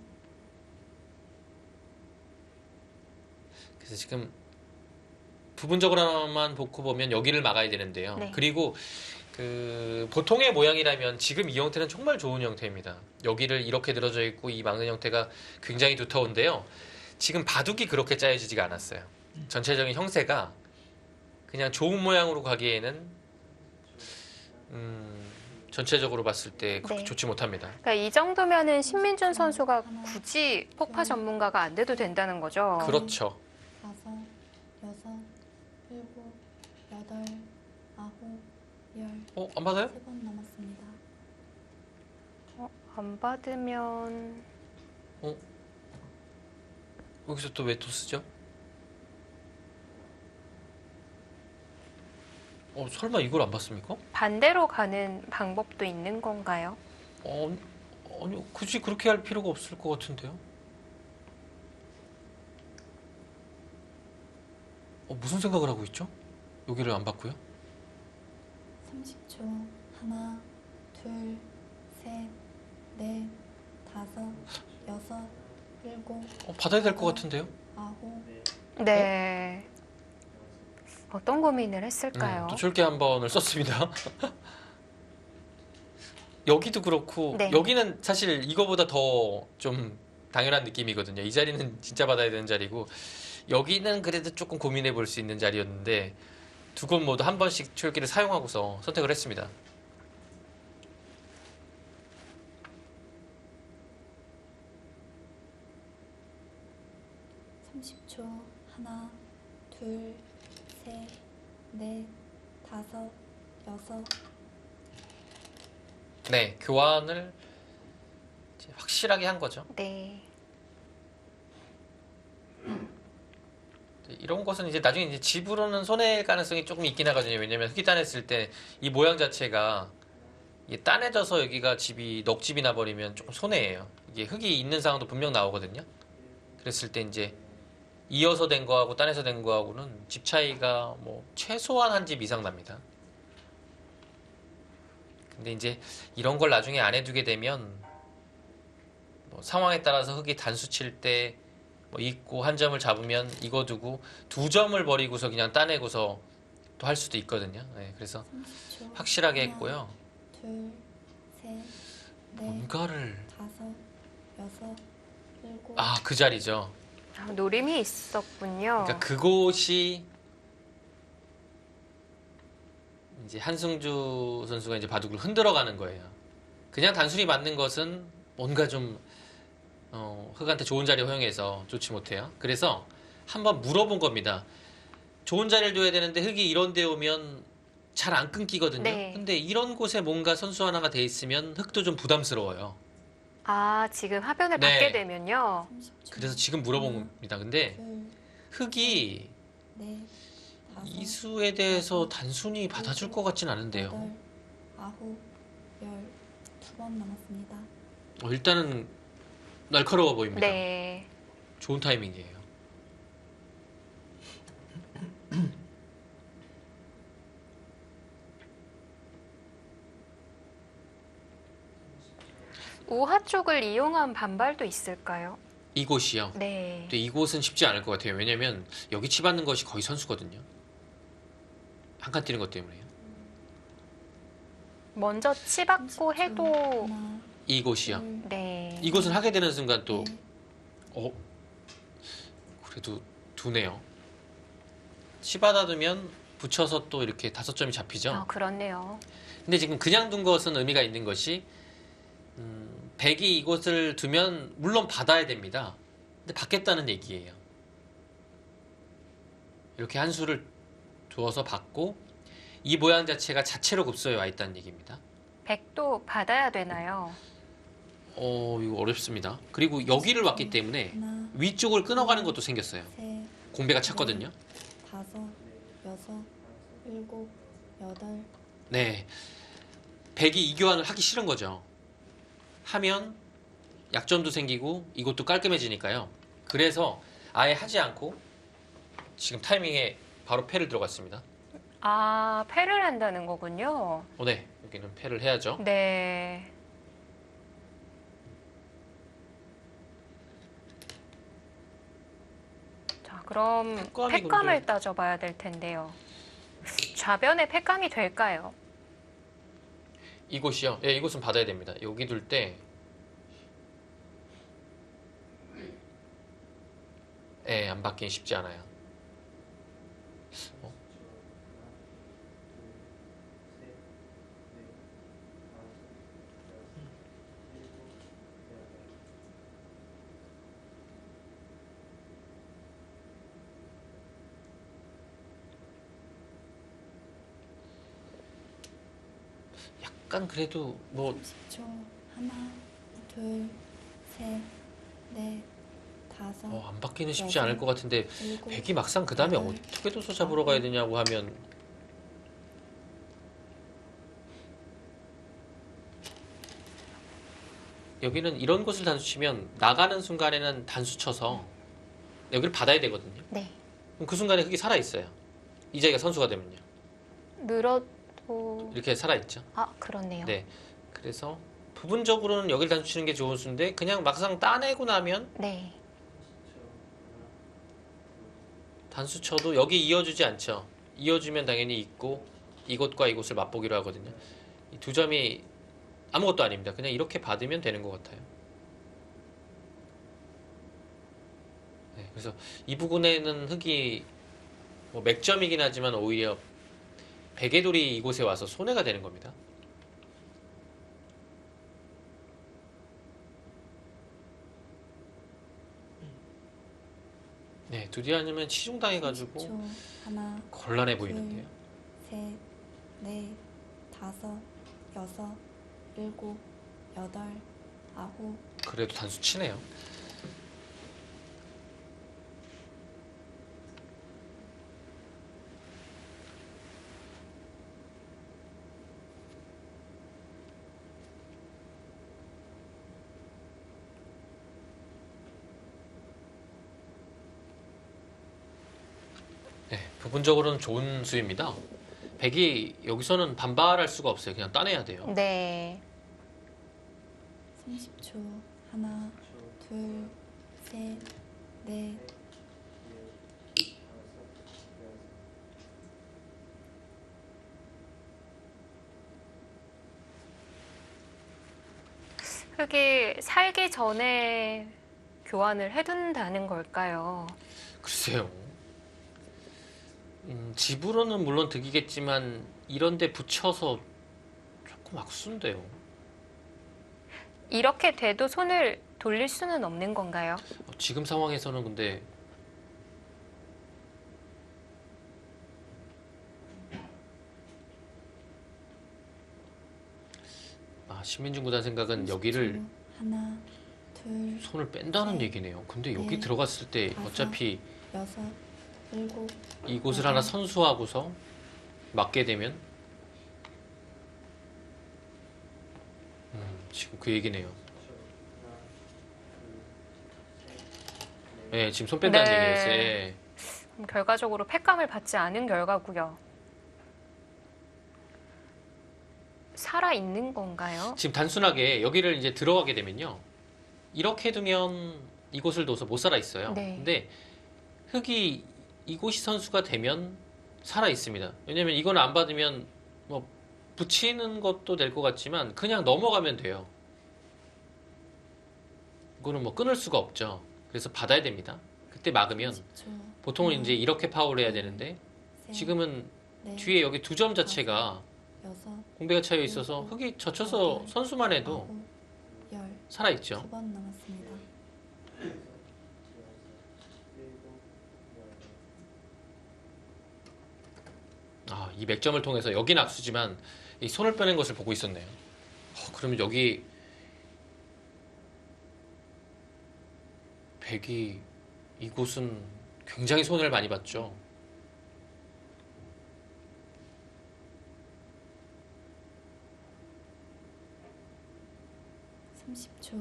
그래서 지금 부분적으로만 놓고 보면 여기를 막아야 되는데요. 네. 그리고 그 보통의 모양이라면 지금 이 형태는 정말 좋은 형태입니다. 여기를 이렇게 늘어져 있고 이 막는 형태가 굉장히 두터운데요. 지금 바둑이 그렇게 짜여지지가 않았어요. 전체적인 형세가 그냥 좋은 모양으로 가기에는 전체적으로 봤을 때 그렇게 네. 좋지 못합니다. 그러니까 이 정도면은 신민준 선수가 굳이 폭파 전문가가 안 돼도 된다는 거죠. 그렇죠. 다섯, 여섯, 일곱, 여덟, 아홉, 열. 안 받아요? 3번 남았습니다. 안 받으면 여기서 또 왜 또 쓰죠? 설마 이걸 안 받습니까? 반대로 가는 방법도 있는 건가요? 아니요. 굳이 그렇게 할 필요가 없을 것 같은데요. 무슨 생각을 하고 있죠? 여기를 안 받고요? 30초. 하나, 둘, 셋, 넷, 다섯, 여섯, 일곱, 받아야 될 것 같은데요? 아홉. 네. 어떤 고민을 했을까요? 또 철개 한 번을 썼습니다. 여기도 그렇고 네. 여기는 사실 이거보다 더 좀 당연한 느낌이거든요. 이 자리는 진짜 받아야 되는 자리고 여기는 그래도 조금 고민해 볼 수 있는 자리였는데 두 곳 모두 한 번씩 철기를 사용하고서 선택을 했습니다. 초 하나, 둘, 셋, 넷, 다섯, 여섯. 네, 교환을 이제 확실하게 한 거죠. 네. 이런 것은 이제 나중에 이제 집으로는 손해일 가능성이 조금 있긴 하거든요. 왜냐면 흙이 따냈을 때 이 모양 자체가 이게 따내져서 여기가 집이 넋집이 나버리면 조금 손해예요. 이게 흙이 있는 상황도 분명 나오거든요. 그랬을 때 이제 이어서 된 거하고 딴에서 된 거하고는 집 차이가 뭐 최소한 한 집 이상 납니다. 근데 이제 이런 걸 나중에 안 해두게 되면 뭐 상황에 따라서 흙이 단수 칠 때 뭐 있고 한 점을 잡으면 이거 두고 두 점을 버리고서 그냥 따내고서 또 할 수도 있거든요. 네, 그래서 30초. 확실하게 하나, 했고요. 둘, 셋, 넷, 뭔가를 다섯, 여섯, 일곱. 아, 그 자리죠. 아, 노림이 있었군요. 그러니까 그곳이 이제 한승주 선수가 이제 바둑을 흔들어가는 거예요. 그냥 단순히 맞는 것은 뭔가 좀 흑한테 좋은 자리 허용해서 좋지 못해요. 그래서 한번 물어본 겁니다. 좋은 자리를 둬야 되는데 흑이 이런 데 오면 잘 안 끊기거든요. 네. 근데 이런 곳에 뭔가 선수 하나가 돼 있으면 흑도 좀 부담스러워요. 아, 지금 화변을 네. 받게 되면요. 30초. 그래서 지금 물어본 하나, 겁니다. 근데 둘, 흑이 넷, 다섯, 이수에 대해서 단순히 받아줄 것 같진 않은데요. 여덟, 아홉, 열. 2번 남았습니다. 일단은 날카로워 보입니다. 네. 좋은 타이밍이에요. 우하 쪽을 이용한 반발도 있을까요? 이곳이요. 네. 근데 이곳은 쉽지 않을 것 같아요. 왜냐면 여기 치받는 것이 거의 선수거든요. 한 칸 뛰는 것 때문에요. 먼저 치받고 30초. 해도 하나, 이곳이요. 둘, 네. 이곳은 하게 되는 순간 또 넷, 그래도 두네요. 치받아두면 붙여서 또 이렇게 5점이 잡히죠. 아, 그렇네요. 근데 지금 그냥 둔 것은 의미가 있는 것이 백이 이곳을 두면 물론 받아야 됩니다. 근데 받겠다는 얘기예요. 이렇게 한 수를 두어서 받고 이 모양 자체가 자체로 급소에 와 있다는 얘기입니다. 백도 받아야 되나요? 이거 어렵습니다. 그리고 여기를 왔기 때문에 하나, 위쪽을 끊어가는 것도 생겼어요. 셋, 공배가 찼거든요. 다섯, 여섯, 일곱, 여덟. 네. 백이 이 교환을 하기 싫은 거죠. 하면 약점도 생기고 이것도 깔끔해지니까요. 그래서 아예 하지 않고 지금 타이밍에 바로 패를 들어갔습니다. 아, 패를 한다는 거군요. 네. 여기는 패를 해야죠. 네. 자, 그럼 패감이 패감을 근데- 따져봐야 될 텐데요. 좌변에 패감이 될까요? 이곳이요. 예, 이곳은 받아야 됩니다. 여기 둘 때 예, 안 받긴 쉽지 않아요. 어? 약간 그래도 뭐 30초. 하나, 둘, 셋, 넷, 다섯, 안 받기는 쉽지 않을 것 같은데 일곱. 백이 막상 그 다음에 여덟, 어떻게 둬서 잡으러 가야 되냐고 하면 여기는 이런 곳을 단수 치면 나가는 순간에는 단수 쳐서 여기를 받아야 되거든요. 네. 그럼 그 순간에 흙이 살아있어요. 이 자기가 선수가 되면요. 늘어도 이렇게 살아있죠. 아, 그렇네요. 네. 그래서 부분적으로는 여기를 단수 치는 게 좋은 수인데 그냥 막상 따내고 나면 네. 단수 쳐도 여기 이어주지 않죠. 이어주면 당연히 있고 이곳과 이곳을 맛보기로 하거든요. 이 두 점이 아무것도 아닙니다. 그냥 이렇게 받으면 되는 것 같아요. 네, 그래서 이 부분에는 흙이 뭐 맥점이긴 하지만 오히려 백의 돌이 이곳에 와서 손해가 되는 겁니다. 네, 두디 아니면 치중당해가지고 30초. 하나, 곤란해 보이는데요. 셋, 넷, 다섯, 여섯, 일곱, 여덟, 아홉. 그래도 단수 치네요. 네, 부분적으로는 좋은 수입니다. 백이 여기서는 반발할 수가 없어요. 그냥 따내야 돼요. 네. 30초. 하나, 둘, 셋, 넷. 흙이 살기 전에 교환을 해둔다는 걸까요? 글쎄요. 집으로는 물론 득이겠지만 이런 데 붙여서 조금 악순데요. 이렇게 돼도 손을 돌릴 수는 없는 건가요? 지금 상황에서는 근데 신민중 구단 생각은 여기를 30초. 하나, 둘, 손을 뺀다는 네. 얘기네요. 근데 여기 네. 들어갔을 때 다섯. 어차피 여섯, 일곱. 이곳을 하나 선수하고서 맞게 되면 지금 그 얘기네요. 네, 지금 손 뺀다는 네. 얘기였어요. 예. 그럼 결과적으로 팩감을 받지 않은 결과고요. 살아 있는 건가요? 지금 단순하게 여기를 이제 들어가게 되면요. 이렇게 두면 이곳을 둬서 못 살아 있어요. 네. 근데 흙이 이곳이 선수가 되면 살아 있습니다. 왜냐면 이건 안 받으면 뭐 붙이는 것도 될 것 같지만 그냥 넘어가면 돼요. 이거는 뭐 끊을 수가 없죠. 그래서 받아야 됩니다. 그때 막으면 30초. 보통은 하나, 이제 이렇게 파울을 해야 되는데 셋, 지금은 넷, 뒤에 여기 두 점 자체가 여섯, 공배가 차여 있어서 흙이 젖혀서 선수만 해도 아홉, 열. 살아 있죠. 9번 남았습니다. 이 맥점을 통해서 여긴 악수지만 이 손을 빼는 것을 보고 있었네요. 그러면 여기 백이 이곳은 굉장히 손해를 많이 봤죠.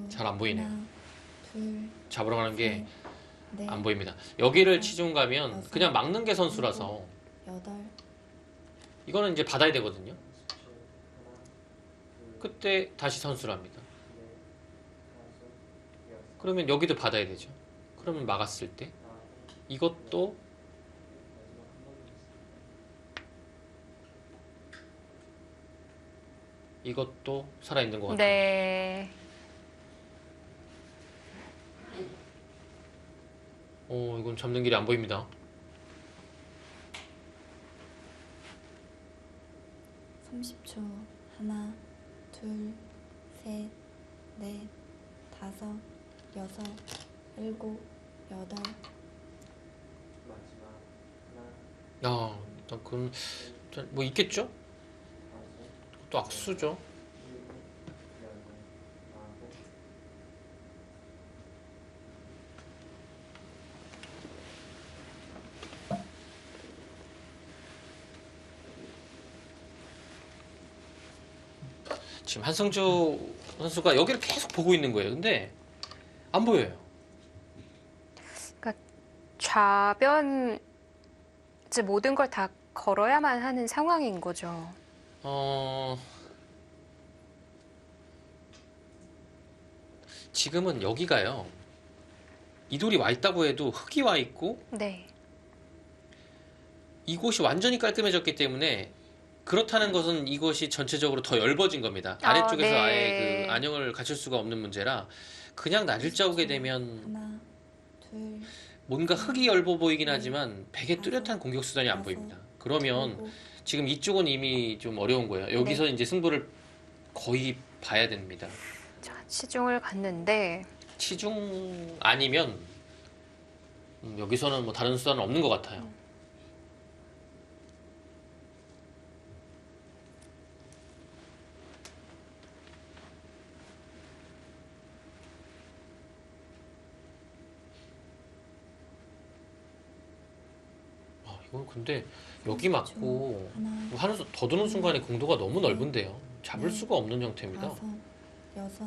잘 안 보이네요. 하나, 둘, 잡으러 가는 게 넷, 안 보입니다. 여기를 치중 가면 여섯, 그냥 막는 게 선수라서 여덟, 이거는 이제 받아야 되거든요. 그때 다시 선수랍니다. 그러면 여기도 받아야 되죠. 그러면 막았을 때 이것도 살아있는 것 같아요. 네. 이건 잡는 길이 안 보입니다. 30초. 하나, 둘, 셋, 넷, 다섯, 여섯, 일곱, 여덟. 일단 그건 뭐 있겠죠? 또 악수죠. 지금 한승주 선수가 여기를 계속 보고 있는 거예요. 근데 안 보여요. 좌변 이제 모든 걸 다 걸어야만 하는 상황인 거죠. 지금은 여기가요. 이 돌이 와 있다고 해도 흙이 와 있고 네. 이곳이 완전히 깔끔해졌기 때문에 그렇다는 것은 이것이 전체적으로 더 엷어진 겁니다. 아래쪽에서 네. 아예 그 안형을 갖출 수가 없는 문제라 그냥 나를 짜오게 되면 하나, 둘, 뭔가 흙이 엷어 보이긴 하지만 백의 뚜렷한 공격 수단이 안 보입니다. 그러면 일곱, 지금 이쪽은 이미 좀 어려운 거예요. 여기서 이제 승부를 거의 봐야 됩니다. 자, 치중을 갔는데 치중 아니면 여기서는 뭐 다른 수단은 없는 것 같아요. 이건 근데 여기 맞고 하나, 하나 더 드는 순간에 공도가 너무 넓은데요. 잡을 수가 없는 형태입니다. 다섯, 여섯,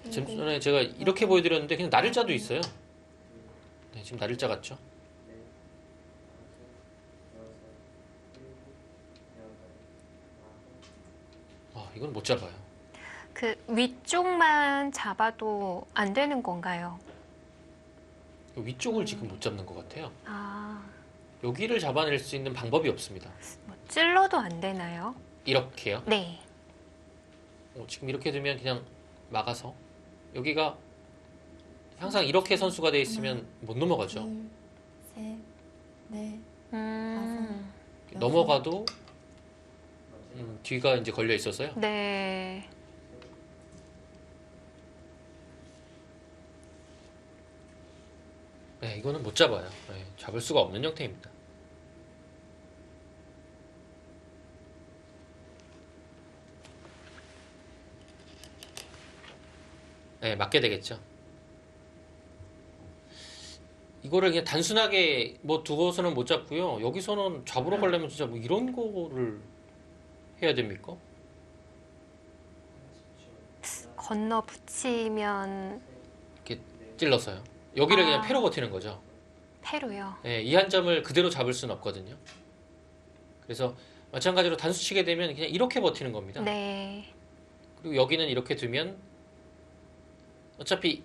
지금 일곱, 전에 제가 이렇게 보여드렸는데 그냥 나를자도 있어요. 네, 지금 나를자 같죠? 이건 못 잡아요. 그 위쪽만 잡아도 안 되는 건가요? 위쪽을 지금 못 잡는 것 같아요. 아, 여기를 잡아낼 수 있는 방법이 없습니다. 뭐 찔러도 안 되나요? 이렇게요. 네. 지금 이렇게 두면 그냥 막아서 여기가 항상 이렇게 선수가 돼 있으면 못 넘어가죠. 둘, 셋, 넷, 음, 넘어가도 뒤가 이제 걸려 있어서요. 네. 네, 이거는 못 잡아요. 네, 잡을 수가 없는 형태입니다. 네, 맞게 되겠죠. 이거를 그냥 단순하게 뭐 두고서는 못 잡고요. 여기서는 잡으러 가려면 진짜 뭐 이런 거를 해야 됩니까? 건너 붙이면 이렇게 찔러서요. 여기를 그냥 아. 패로 버티는 거죠. 패로요. 네, 이 한 점을 그대로 잡을 수는 없거든요. 그래서 마찬가지로 단수 치게 되면 그냥 이렇게 버티는 겁니다. 네. 그리고 여기는 이렇게 두면 어차피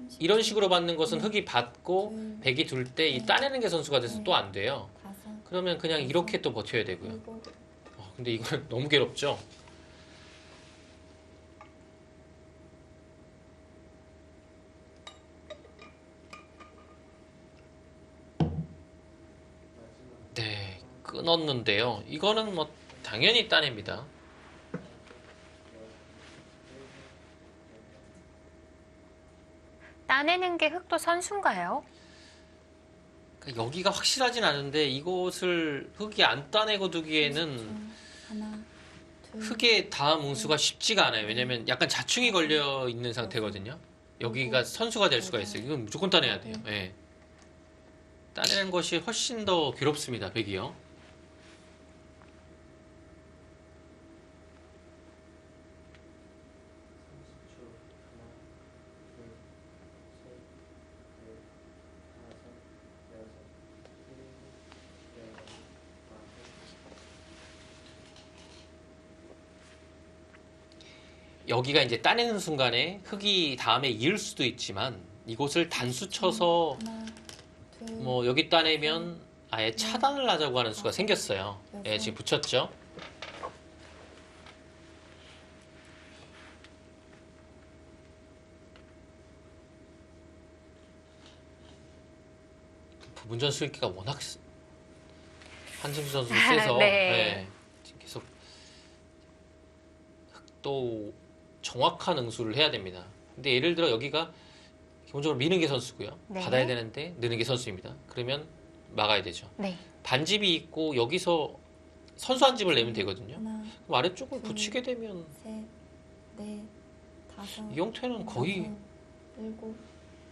30초, 이런 식으로 받는 것은 흙이 받고 둘, 백이 둘 때 이 따내는 게 선수가 돼서 또 안 돼요. 다섯, 그러면 그냥 이렇게 또 버텨야 되고요. 일곱, 근데 이건 너무 괴롭죠? 네, 끊었는데요. 이거는 뭐 당연히 따냅니다. 따내는 게 흙도 선수인가요? 그러니까 여기가 확실하진 않은데 이곳을 흙이 안 따내고 두기에는 30초, 하나, 둘, 흙의 다음 응수가 쉽지가 않아요. 왜냐면 약간 자충이 걸려 있는 상태거든요. 여기가 선수가 될 수가 있어요. 이건 무조건 따내야 돼요. 예. 따내는 것이 훨씬 더 괴롭습니다. 백이요. 여기가 이제 따내는 순간에 흙이 다음에 이을 수도 있지만 이곳을 단수 쳐서 하나, 둘, 뭐 여기 따내면 아예 차단을 하자고 하는 수가 생겼어요. 예, 지금 붙였죠. 부분전 수익기가 워낙 한승수 선수는 세서 네. 예, 지금 계속 또 정확한 응수를 해야 됩니다. 근데 예를 들어 여기가 기본적으로 미는 게 선수고요. 네. 받아야 되는데 느는 게 선수입니다. 그러면 막아야 되죠. 네. 반집이 있고 여기서 선수 한 집을 내면 되거든요. 하나, 그럼 아래쪽을 붙이게 되면 셋, 넷, 다섯, 이 형태는 거의 여섯, 일곱,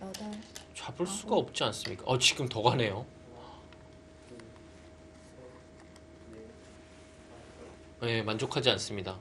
여덟, 잡을 수가 없지 않습니까? 지금 더 가네요. 네, 만족하지 않습니다.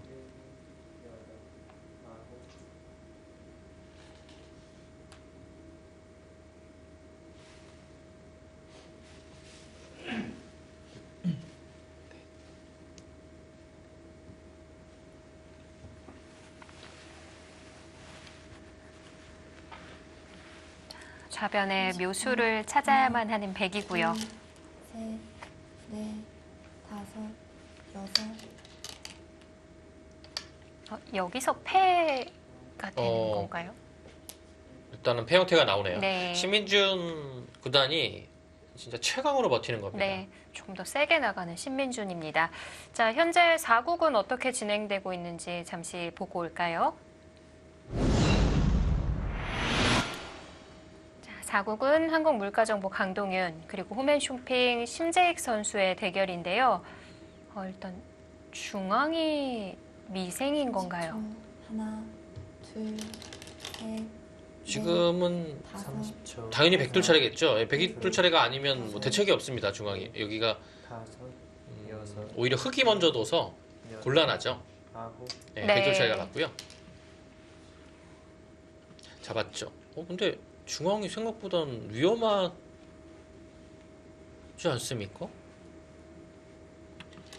좌변의 묘수를 찾아야만 하는 백이고요. 둘, 셋, 넷, 다섯, 여섯, 여기서 패가 되는 건가요? 일단은 패 형태가 나오네요. 네. 신민준 구단이 진짜 최강으로 버티는 겁니다. 네, 조금 더 세게 나가는 신민준입니다. 자, 현재 4국은 어떻게 진행되고 있는지 잠시 보고 올까요? 자, 4국은 한국물가정보 강동윤 그리고 홈앤쇼핑 심재익 선수의 대결인데요. 일단 중앙이 미생인 건가요? 30초, 하나, 둘, 셋, 지금은 다섯, 30초. 당연히 백돌 차례겠죠. 백돌 차례가 아니면 뭐 대책이 없습니다. 중앙이 여기가 다섯, 여섯, 오히려 흙이 먼저 둬서 여덟, 곤란하죠. 아홉, 네, 네. 백돌 차례가 맞고요. 잡았죠. 근데 중앙이 생각보단 위험하지 않습니까?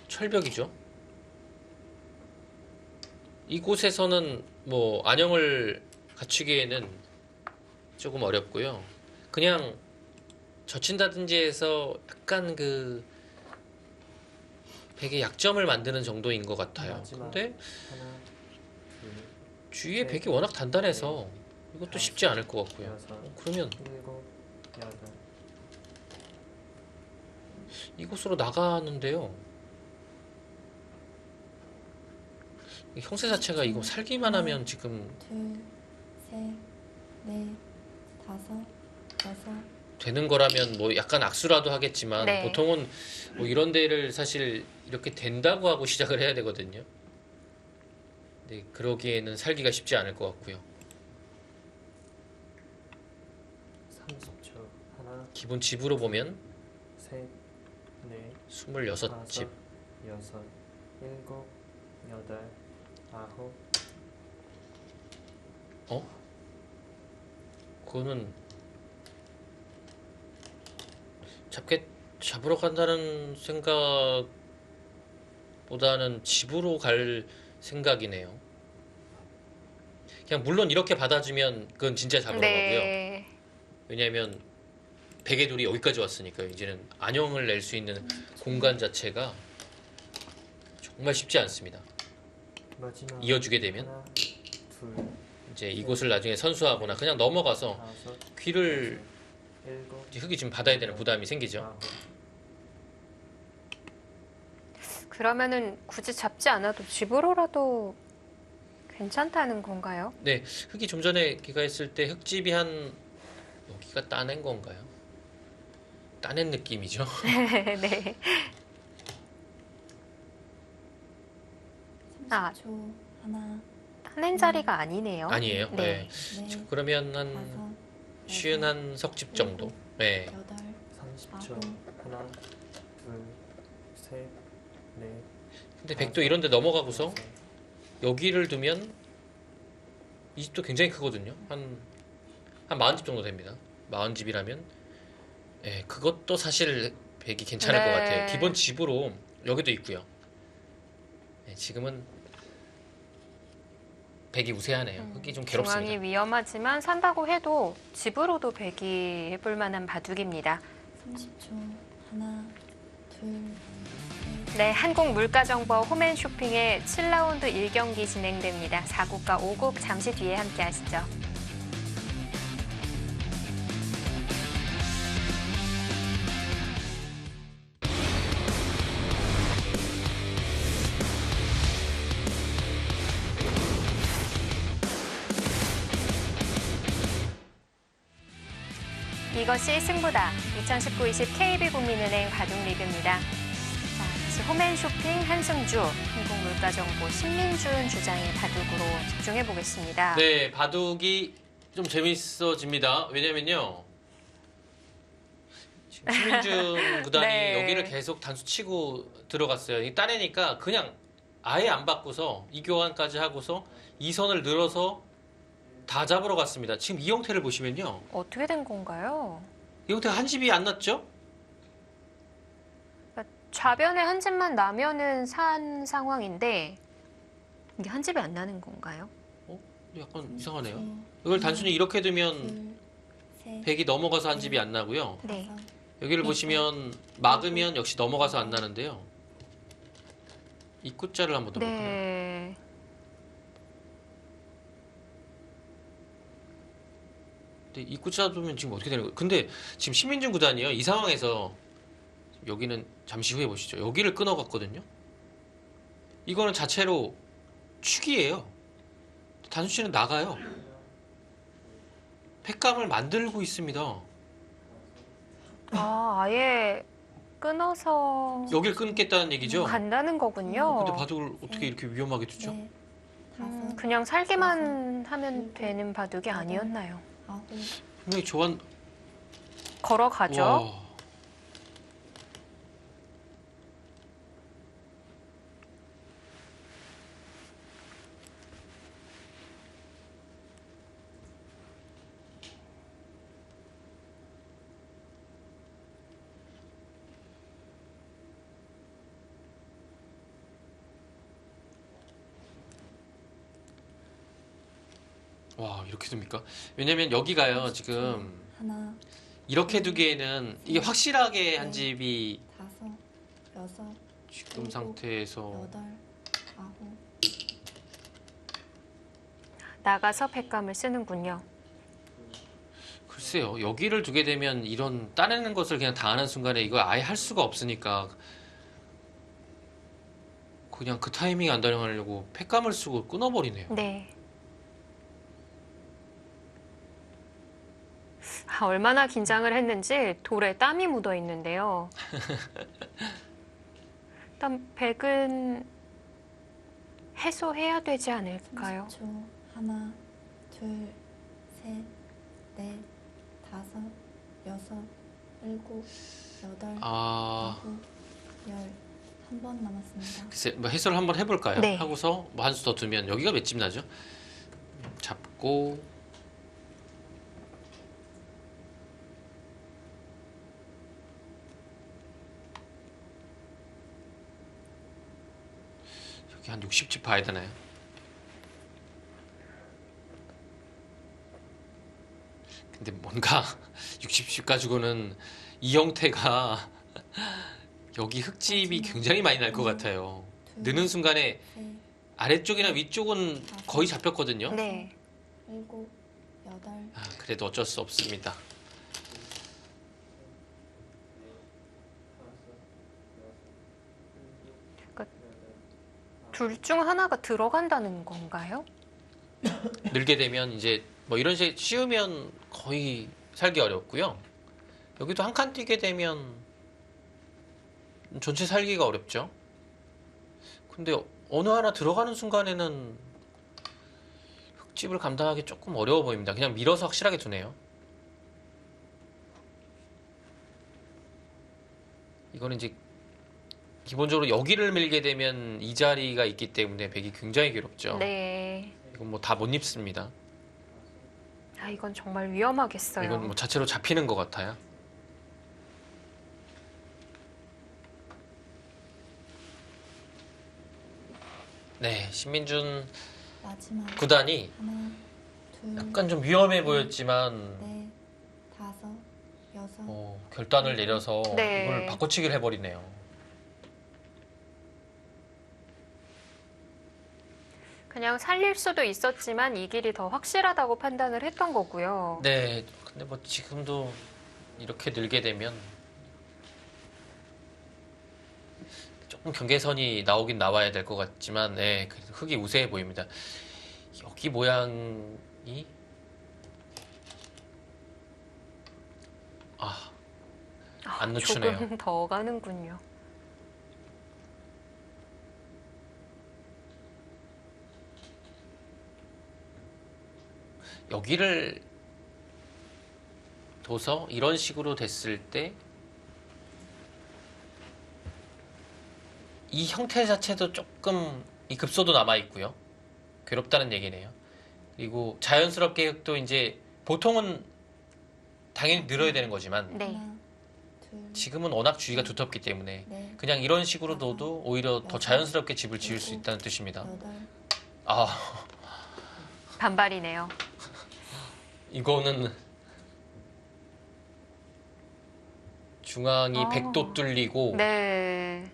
철벽이죠. 이곳에서는 뭐 안형을 갖추기에는 조금 어렵고요. 그냥 젖힌다든지 해서 약간 그 백의 약점을 만드는 정도인 것 같아요. 마지막. 근데 하나, 둘, 주위에 셋, 백이 워낙 단단해서 이것도 다섯, 쉽지 않을 것 같고요. 여섯, 그러면 일곱, 여덟. 이곳으로 나가는데요. 이 형세 자체가 이거 살기만 하면 지금 둘, 셋, 넷, 다섯, 여섯, 되는 거라면 뭐 약간 악수라도 하겠지만 네. 보통은 뭐 이런 데를 사실 이렇게 된다고 하고 시작을 해야 되거든요. 근데 그러기에는 살기가 쉽지 않을 것 같고요. 30초. 하나, 기본 집으로 보면 셋, 넷, 26집. 다섯, 여섯, 일곱, 여덟, 아홉. 그거는 잡으러 간다는 생각보다는 집으로 갈 생각이네요. 그냥 물론 이렇게 받아주면 그건 진짜 잡으러 가고요. 네. 왜냐하면 베개 돌이 여기까지 왔으니까요. 이제는 안형을 낼 수 있는 공간 자체가 정말 쉽지 않습니다. 마지막. 이어주게 되면 하나, 둘, 이제 이곳을 나중에 선수하거나 그냥 넘어가서 다섯, 귀를 일곱, 흙이 좀 받아야 되는 부담이 생기죠. 아홉. 그러면은 굳이 잡지 않아도 집으로라도 괜찮다는 건가요? 네, 흙이 좀 전에 귀가했을 때 흙집이 한 여기가 따낸 건가요? 따낸 느낌이죠. 네. 아. 30초. 하나, 따낸 자리가 아니네요. 아니에요. 네. 네. 넷, 그러면 한 다섯, 쉬운 한 석집 정도. 네. 여덟, 30초. 아홉. 하나, 둘, 셋, 넷. 근데 백도 이런 데 넘어가고서 여섯. 여기를 두면 이 집도 굉장히 크거든요. 한 40집 정도 됩니다. 40집이라면 예, 그것도 사실 백이 괜찮을 것 네. 같아요. 기본 집으로 여기도 있고요. 예, 지금은 백이 우세하네요. 흙이 좀 괴롭습니다. 중앙이 위험하지만 산다고 해도 집으로도 배기 해볼 만한 바둑입니다. 30초. 하나, 둘, 네, 한국물가정보 홈앤쇼핑의 7라운드 1경기 진행됩니다. 4국과 5국 잠시 뒤에 함께 하시죠. 이것이 승부다. 2019-20 KB국민은행 바둑리그입니다. 자, 다시 홈앤쇼핑 한승주, 한국물가정보 신민준 주장의 바둑으로 집중해 보겠습니다. 네, 바둑이 좀 재밌어집니다. 왜냐면요. 지금 신민준 구단이 네. 여기를 계속 단수 치고 들어갔어요. 이 따내니까 그냥 아예 안 바꾸서 이교환까지 하고서 2선을 늘어서 다 잡으러 갔습니다. 지금 이 형태를 보시면요. 어떻게 된 건가요? 이 형태가 한 집이 안 났죠? 좌변에 한 집만 나면은 산 상황인데 이게 한 집이 안 나는 건가요? 약간 이상하네요. 30초. 이걸 단순히 이렇게 두면 둘, 셋, 백이 넘어가서 한 집이 안 나고요. 네. 다섯, 여기를 보시면 막으면 역시 넘어가서 안 나는데요. 입구자를 한번 더 볼까요? 네. 근데 입구자 두면 지금 어떻게 되는 거예요? 근데 지금 신민준 구단이요. 이 상황에서 여기는 잠시 후에 보시죠. 여기를 끊어갔거든요. 이거는 자체로 축이에요. 단수치는 나가요. 팩감을 만들고 있습니다. 아, 아예 끊어서 여길 끊겠다는 얘기죠. 간다는 거군요. 근데 바둑을 어떻게 이렇게 위험하게 두죠? 넷, 다섯, 그냥 살기만 하면 되는 바둑이 아니었나요? 아홉, 분명히 조한 걸어가죠. 와. 와, 이렇게 됩니까? 왜냐면 여기가요, 지금 하나, 이렇게 두기에는 이게 확실하게 한 집이 다섯, 여섯, 지금 상태에서 여덟, 아홉. 나가서 팩감을 쓰는군요. 글쎄요, 여기를 두게 되면 이런 따내는 것을 그냥 당하는 순간에 이거 아예 할 수가 없으니까 그냥 그 타이밍 안 달려가려고 팩감을 쓰고 끊어버리네요. 네. 얼마나 긴장을 했는지 돌에 땀이 묻어 있는데요. 일단 백은 해소해야 되지 않을까요? 30초. 하나, 둘, 셋, 넷, 다섯, 여섯, 일곱, 여덟, 아, 아홉, 열. 한 번 남았습니다. 글쎄, 뭐 해설을 한번 해볼까요? 네. 하고서 뭐 한 수 더 두면 여기가 몇 집 나죠? 잡고 여기 한 60집 봐야 되나요? 근데 뭔가 60집 가지고는 이 형태가 여기 흙집이 굉장히 많이 날 것 같아요. 느는 순간에 셋, 아래쪽이나 위쪽은 거의 잡혔거든요. 네. 일곱, 여덟, 아, 그래도 어쩔 수 없습니다. 둘 중 하나가 들어간다는 건가요? 늘게 되면 이제 뭐 이런 식 씌우면 거의 살기 어렵고요. 여기도 한 칸 뛰게 되면 전체 살기가 어렵죠. 근데 어느 하나 들어가는 순간에는 흙집을 감당하기 조금 어려워 보입니다. 그냥 밀어서 확실하게 두네요. 이거는 이제 기본적으로 여기를 밀게 되면 이 자리가 있기 때문에 백이 굉장히 괴롭죠. 네. 이건 뭐 다 못 입습니다. 아, 이건 정말 위험하겠어요. 이건 뭐 자체로 잡히는 것 같아요. 네, 신민준 마지막. 구단이 하나, 둘, 약간 좀 위험해 보였지만 넷, 다섯, 여섯, 결단을 내려서 네. 이걸 바꿔치기를 해버리네요. 그냥 살릴 수도 있었지만 이 길이 더 확실하다고 판단을 했던 거고요. 네, 근데 뭐 지금도 이렇게 늘게 되면 조금 경계선이 나오긴 나와야 될 것 같지만, 네, 그래도 흙이 우세해 보입니다. 여기 모양이 안 늦추네요. 조금 더 가는군요. 여기를 둬서 이런 식으로 됐을 때 이 형태 자체도 조금 이 급소도 남아 있고요. 괴롭다는 얘기네요. 그리고 자연스럽게 흙도 이제 보통은 당연히 늘어야 되는 거지만 네. 하나, 둘, 지금은 워낙 주위가 두텁기 때문에 넷, 그냥 이런 식으로 둬도 오히려 더 자연스럽게 집을 지을 수 있다는 뜻입니다. 여덟, 아, 반발이네요. 이거는 중앙이 아. 100도 뚫리고 네.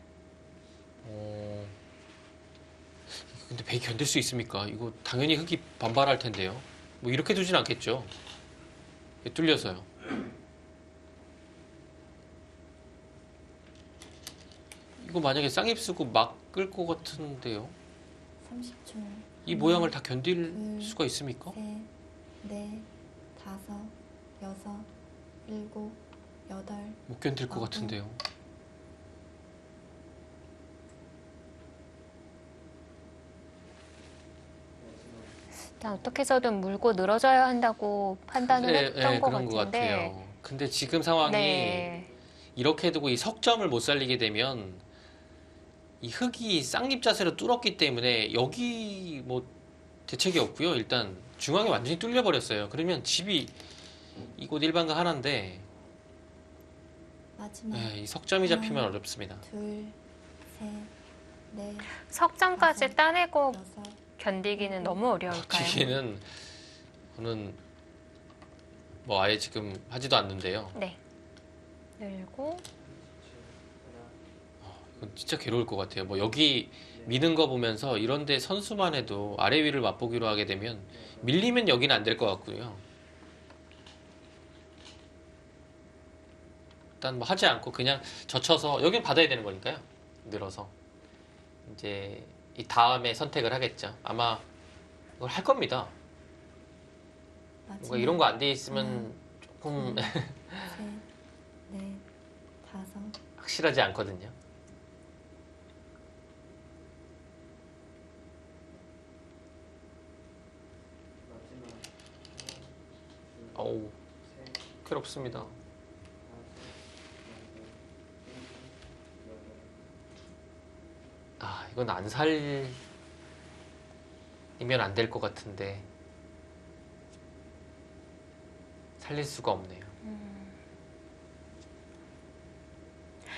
근데 100이 견딜 수 있습니까? 이거 당연히 흙이 반발할 텐데요. 뭐 이렇게 두진 않겠죠. 뚫려서요. 이거 만약에 쌍입 쓰고 막을 것 같은데요. 30초. 이 모양을 다 견딜 둘, 수가 있습니까? 셋, 넷, 다섯, 여섯, 일곱, 여덟, 못 견딜 것 같은데요. 일단 어떻게 해서든 물고 늘어져야 한다고 판단을 했던 것 그런 것 같은데. 같아요. 근데 지금 상황이 네. 이렇게 두고 이 석점을 못 살리게 되면 이 흙이 쌍립 자세로 뚫었기 때문에 여기 뭐 대책이 없고요. 일단 중앙이 완전히 뚫려 버렸어요. 그러면 집이 이곳 일반가 하나인데 마지막. 이 석점이 잡히면 어렵습니다. 둘, 셋, 넷, 석점까지 따내고 여섯, 견디기는 너무 어려울까요? 뒤에는 저는 뭐 아예 지금 하지도 않는데요. 네. 늘고 이건 진짜 괴로울 것 같아요. 뭐 여기 미는 거 보면서 이런데 선수만 해도 아래 위를 맛보기로 하게 되면 밀리면 여기는 안 될 것 같고요. 일단 뭐 하지 않고 그냥 젖혀서 여긴 받아야 되는 거니까요. 늘어서 이제 이 다음에 선택을 하겠죠. 아마 이걸 할 겁니다. 뭔가 이런 거 안 돼 있으면 조금 셋, 넷, 다섯, 확실하지 않거든요. 어우, 괴롭습니다. 아, 이건 안 살리면 안 될 것 같은데 살릴 수가 없네요.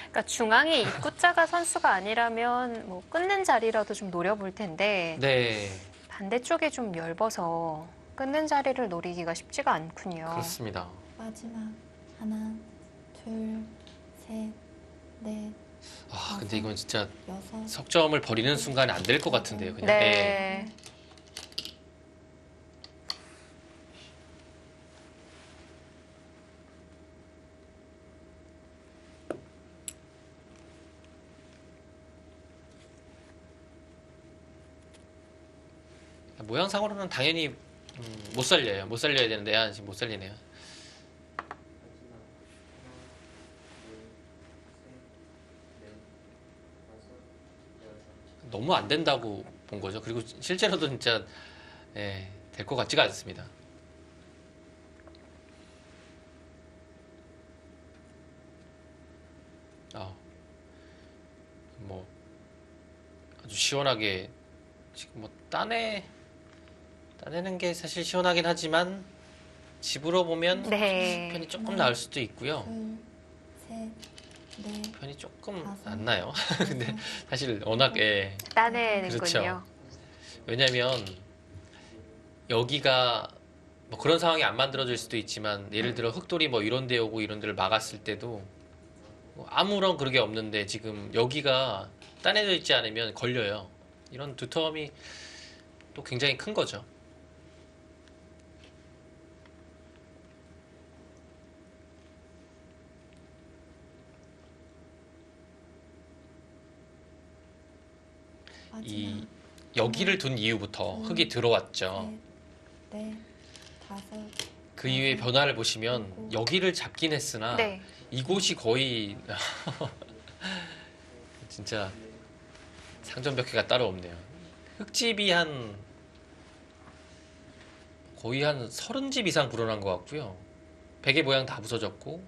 그러니까 중앙에 입구자가 선수가 아니라면 뭐 끊는 자리라도 좀 노려볼 텐데 네, 반대쪽에 좀 넓어서 끊는 자리를 노리기가 쉽지가 않군요. 그렇습니다. 마지막 하나, 둘, 셋, 넷, 아, 근데 이건 진짜 여섯, 석점을 버리는 순간에 안 될 것 같은데요. 그냥. 네. 모양상으로는 당연히 못 살려요. 못 살려야 되는데 지금 못 살리네요. 너무 안 된다고 본 거죠. 그리고 실제로도 진짜 될 것 같지가 않습니다. 뭐 아주 시원하게 지금 뭐 따내는 게 사실 시원하긴 하지만 집으로 보면 네. 편이 조금 나을 수도 있고요. 둘, 셋, 넷, 편이 조금 다섯, 안 나요. 근데 여섯, 사실 워낙 따내는군요. 그렇죠. 왜냐면 여기가 뭐 그런 상황이 안 만들어질 수도 있지만 예를 들어 흑돌이 뭐 이런 데 오고 이런 데를 막았을 때도 뭐 아무런 그런 게 없는데 지금 여기가 따내져 있지 않으면 걸려요. 이런 두터움이 또 굉장히 큰 거죠. 이 마지막 여기를 둔 이후부터 흙이 들어왔죠. 셋, 넷, 다섯, 그 이후에 변화를 보시면 여기를 잡긴 했으나 네. 이곳이 거의 진짜 상전벽해가 따로 없네요. 흙집이 거의 한 30집 이상 불어난 것 같고요. 베개 모양 다 부서졌고,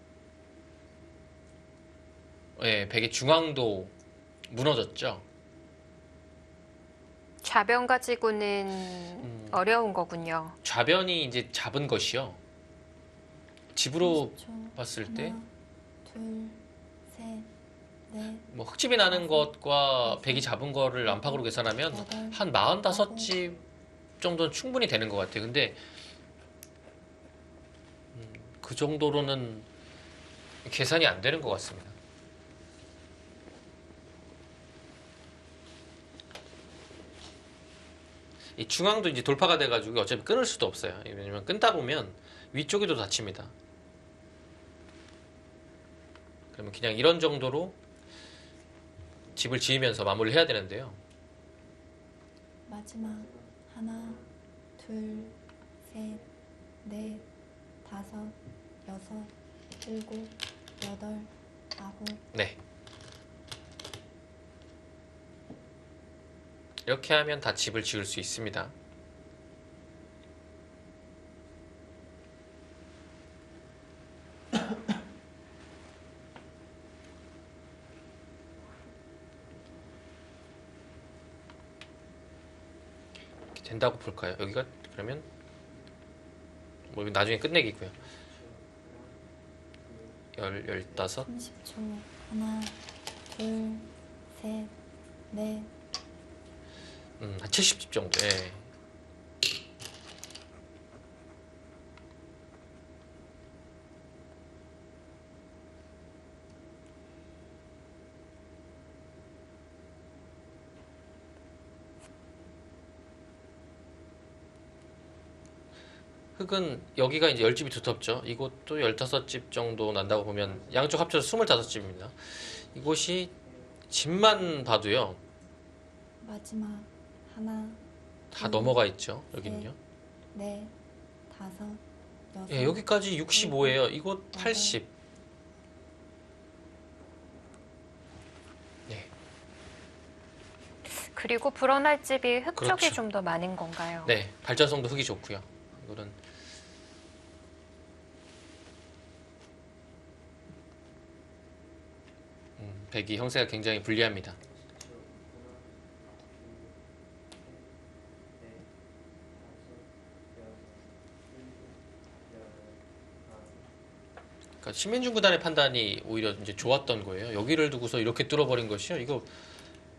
예, 베개 중앙도 무너졌죠. 좌변 가지고는 어려운 거군요. 좌변이 이제 잡은 것이요. 집으로 30초. 봤을 때, 하나, 둘, 셋, 넷, 뭐 흙집이 나는 것과 백이 잡은 거를 안팎으로 계산하면 한 45집 정도는 충분히 되는 것 같아요. 근데 그 정도로는 계산이 안 되는 것 같습니다. 이 중앙도 이제 돌파가 돼가지고 어차피 끊을 수도 없어요. 왜냐면 끊다 보면 위쪽에도 다칩니다. 그러면 그냥 이런 정도로 집을 지으면서 마무리를 해야 되는데요. 마지막 하나, 둘, 셋, 넷, 다섯, 여섯, 일곱, 여덟, 아홉. 네. 이렇게 하면 다 집을 지을 수 있습니다. 된다고 볼까요? 여기가 그러면 뭐 나중에 끝내기고요. 15 30초. 하나, 둘, 셋, 넷, 한 70집 정도. 예. 흙은 여기가 이제 10집이 두텁죠. 이곳도 15집 정도 난다고 보면 양쪽 합쳐서 25집입니다. 이곳이 집만 봐도요. 마지막 하나, 다 넘어가 있죠. 여기는요. 넷, 다섯, 여섯. 예, 여기까지 65예요. 이곳 80. 네. 그리고 불어날 집이 흙 쪽이 그렇죠. 좀 더 많은 건가요? 네, 발전성도 흙이 좋고요. 이거는 백이 형세가 굉장히 불리합니다. 그러니까 신민중 구단의 판단이 오히려 이제 좋았던 거예요. 여기를 두고서 이렇게 뚫어버린 것이요. 이거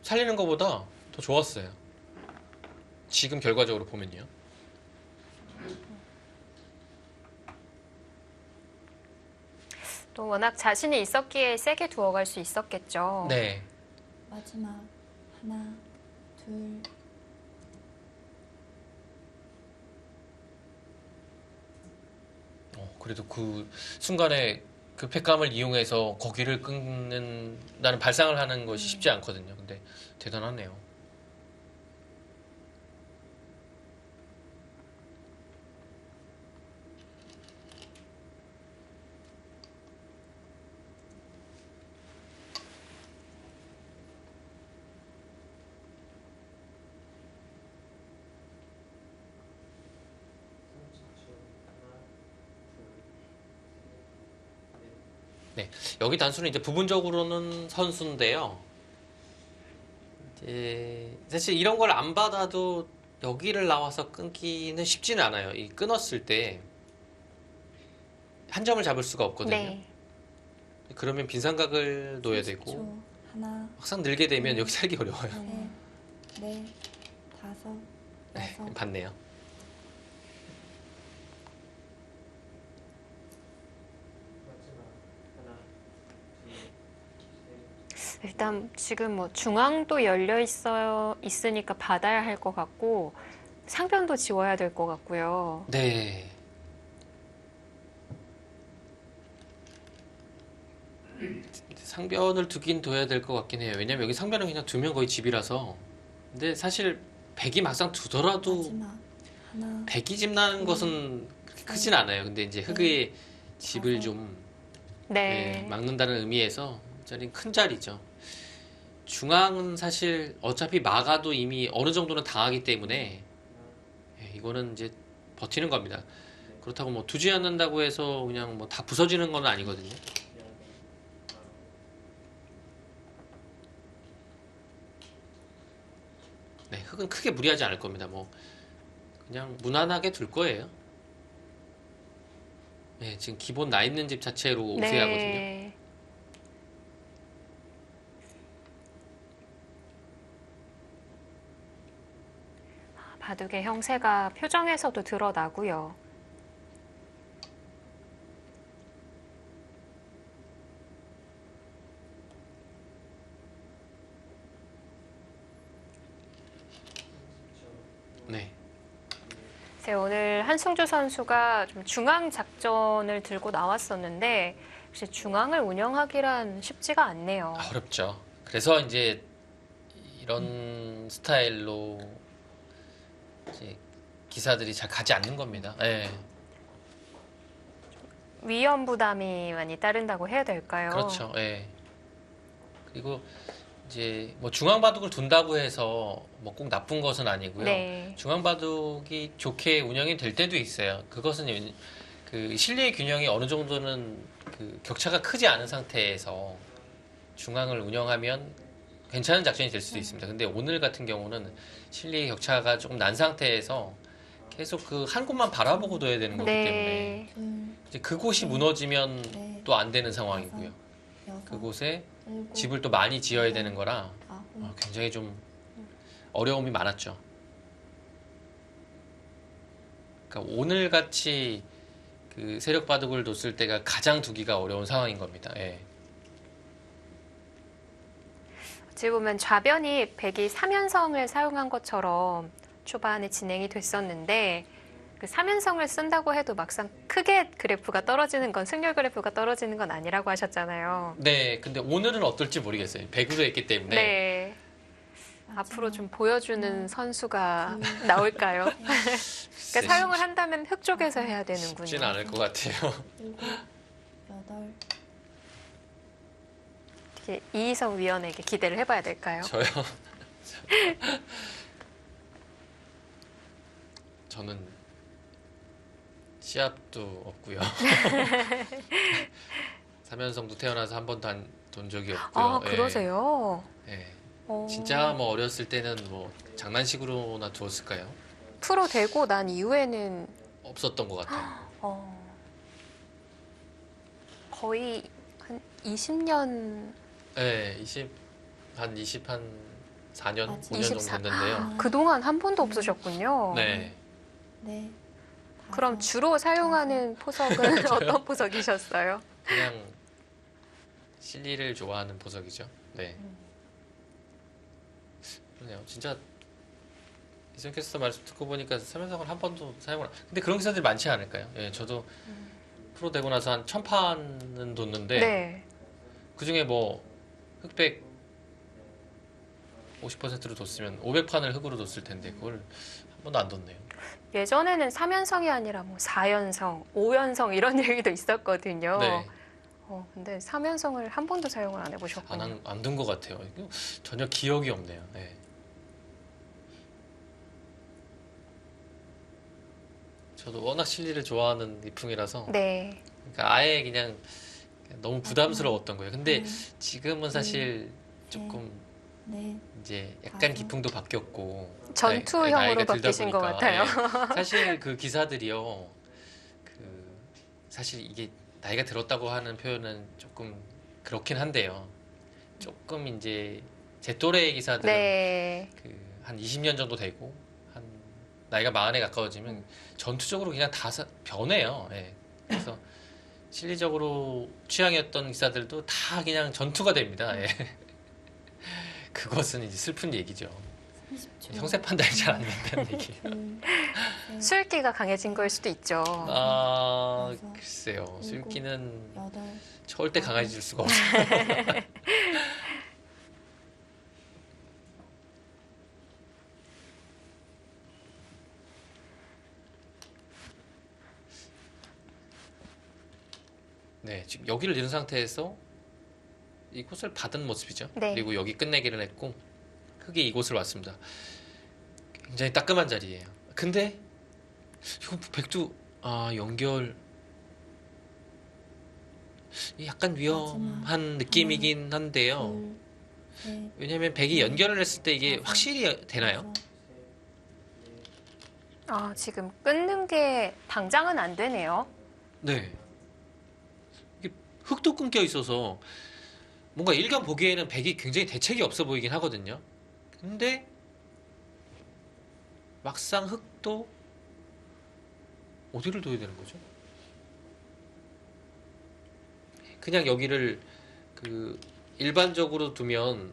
살리는 것보다 더 좋았어요. 지금 결과적으로 보면요. 또 워낙 자신이 있었기에 세게 두어갈 수 있었겠죠. 네. 마지막 하나, 둘, 그래도 그 순간에 급획감을 이용해서 거기를 끊는다는 발상을 하는 것이 쉽지 않거든요. 근데 대단하네요. 여기 단수는 이제 부분적으로는 선수인데요. 이제 사실 이런 걸 안 받아도 여기를 나와서 끊기는 쉽지는 않아요. 이 끊었을 때 한 점을 잡을 수가 없거든요. 네. 그러면 빈삼각을 놓아야 30초. 되고 하나, 막상 늘게 되면 여기 살기 어려워요. 셋, 넷, 다섯, 네, 여섯. 봤네요. 일단 지금 뭐 중앙도 열려 있으니까 받아야 할 것 같고 상변도 지워야 될 것 같고요. 네. 상변을 두긴 둬야 될 것 같긴 해요. 왜냐면 여기 상변은 그냥 두면 거의 집이라서. 근데 사실 백이 막상 두더라도 마지막 하나, 백이 집 나는 것은 그렇게 크진 않아요. 근데 이제 흙의 집을 좀 네. 막는다는 의미에서 자리는 큰 자리죠. 중앙은 사실 어차피 막아도 이미 어느 정도는 당하기 때문에 이거는 이제 버티는 겁니다. 그렇다고 뭐 두지 않는다고 해서 그냥 뭐 다 부서지는 건 아니거든요. 네, 흙은 크게 무리하지 않을 겁니다. 뭐 그냥 무난하게 둘 거예요. 네, 지금 기본 나 있는 집 자체로 우세하거든요. 네. 바둑의 형세가 표정에서도 드러나고요. 네. 네, 오늘 한승주 선수가 좀 중앙 작전을 들고 나왔었는데 역시 중앙을 운영하기란 쉽지가 않네요. 어렵죠. 그래서 이제 이런 스타일로 이제 기사들이 잘 가지 않는 겁니다. 예. 위험 부담이 많이 따른다고 해야 될까요? 그렇죠. 예. 그리고 이제 뭐 중앙 바둑을 둔다고 해서 뭐 꼭 나쁜 것은 아니고요. 네. 중앙 바둑이 좋게 운영이 될 때도 있어요. 그것은 그 실리의 균형이 어느 정도는 그 격차가 크지 않은 상태에서 중앙을 운영하면 괜찮은 작전이 될 수도 있습니다. 근데 오늘 같은 경우는 실리의 격차가 조금 난 상태에서 계속 그 한 곳만 바라보고 둬야 되는 거기 때문에 네. 둘, 이제 그곳이 무너지면 넷, 또 안 되는 상황이고요. 여섯, 그곳에 일곱, 집을 또 많이 지어야 되는 거라 아홉, 굉장히 좀 어려움이 많았죠. 그러니까 오늘 같이 그 세력 바둑을 뒀을 때가 가장 두기가 어려운 상황인 겁니다. 예. 어찌 보면 좌변이 백이 3연성을 사용한 것처럼 초반에 진행이 됐었는데 그 3연성을 쓴다고 해도 막상 크게 그래프가 떨어지는 건 승률 그래프가 떨어지는 건 아니라고 하셨잖아요. 네, 근데 오늘은 어떨지 모르겠어요. 배구로 했기 때문에. 네. 앞으로 좀 보여주는 선수가 나올까요? 그러니까 글쎄, 사용을 한다면 흙 쪽에서 해야 쉽진 되는군요. 않을 것 같아요. 7, 8, 이렇게 이희성 위원에게 기대를 해봐야 될까요? 저요? 저는 시합도 없고요. 3연성도 태어나서 한 번도 돈 적이 없고요. 아, 예. 그러세요? 예. 어, 진짜 뭐 어렸을 때는 뭐 장난식으로나 두었을까요? 프로 되고 난 이후에는 없었던 것 같아요. 거의 한 20년 네, 한 4년, 아, 5년 정도 24. 됐는데요. 그동안 한 번도 없으셨군요. 네. 네, 그럼 주로 사용하는 포석은 어떤 포석이셨어요? 그냥 실리를 좋아하는 보석이죠. 네. 그러네요. 진짜 이승 캐스터 말씀 듣고 보니까 3연성을 한 번도 사용을 근데 그런 기사들이 많지 않을까요? 예, 저도 프로 되고 나서 한 1000판은 뒀는데 네. 그중에 뭐 흑백 50%로 뒀으면 500판을 흑으로 뒀을 텐데 그걸 한 번도 안 뒀네요. 예전에는 3연성이 아니라 뭐 4연성, 5연성 이런 얘기도 있었거든요. 네. 근데 3연성을 한 번도 사용을 안 해보셨군요. 안 둔 것 같아요. 이거 전혀 기억이 없네요. 네. 저도 워낙 실리를 좋아하는 이풍이라서 네. 그러니까 아예 그냥 너무 부담스러웠던 거예요. 근데 네, 지금은 사실 조금 네, 이제 약간 맞아. 기풍도 바뀌었고 전투형으로 나이가 들다 바뀌신 것 보니까, 같아요. 예. 사실 그 기사들이요. 사실 이게 나이가 들었다고 하는 표현은 조금 그렇긴 한데요. 조금 이제 제 또래의 기사들은 네. 한 20년 정도 되고 한 나이가 40에 가까워지면 전투적으로 그냥 다 변해요. 예. 그래서 실리적으로 취향이었던 기사들도 다 그냥 전투가 됩니다. 예. 그것은 이제 슬픈 얘기죠. 30초. 형세 판단이 잘 안 된다는 얘기. 술기가 강해진 거일 수도 있죠. 아, 여섯, 글쎄요. 일곱, 술기는 8, 절대 강해질 수가 없어요. 네, 지금 여기를 잃은 상태에서 이곳을 받은 모습이죠. 네. 그리고 여기 끝내기를 했고 흙이 이곳을 왔습니다. 굉장히 따끔한 자리예요. 근데 이거 백두 연결 약간 위험한 느낌이긴 한데요. 둘, 셋, 왜냐면 백이 연결을 했을 때 이게 다섯, 확실히 되나요? 여섯, 지금 끊는 게 당장은 안 되네요. 네. 이게 흙도 끊겨 있어서 뭔가 일간 보기에는 백이 굉장히 대책이 없어 보이긴 하거든요. 근데 막상 흙도 어디를 둬야 되는 거죠? 그냥 여기를 일반적으로 두면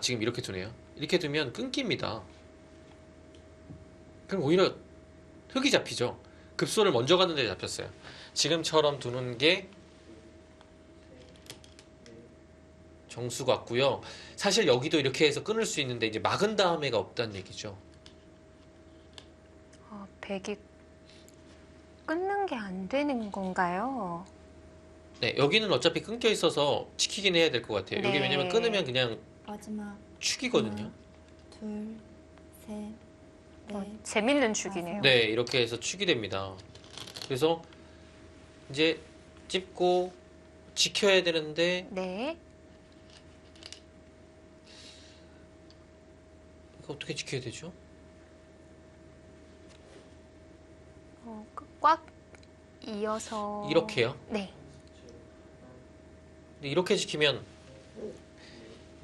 지금 이렇게 두네요. 이렇게 두면 끊깁니다. 그럼 오히려 흙이 잡히죠. 급소를 먼저 갔는데 잡혔어요. 지금처럼 두는 게 정수 같고요. 사실 여기도 이렇게 해서 끊을 수 있는데 이제 막은 다음에가 없다는 얘기죠. 백이 끊는 게 안 되는 건가요? 네, 여기는 어차피 끊겨 있어서 지키긴 해야 될 것 같아요. 여기 네. 왜냐면 끊으면 그냥 마지막 축이거든요. 둘, 셋, 넷, 재밌는 축이네요. 네, 이렇게 해서 축이 됩니다. 그래서 이제 찝고 지켜야 되는데 네. 이거 어떻게 지켜야 되죠? 꽉 이어서 이렇게요. 네. 근데 이렇게 지키면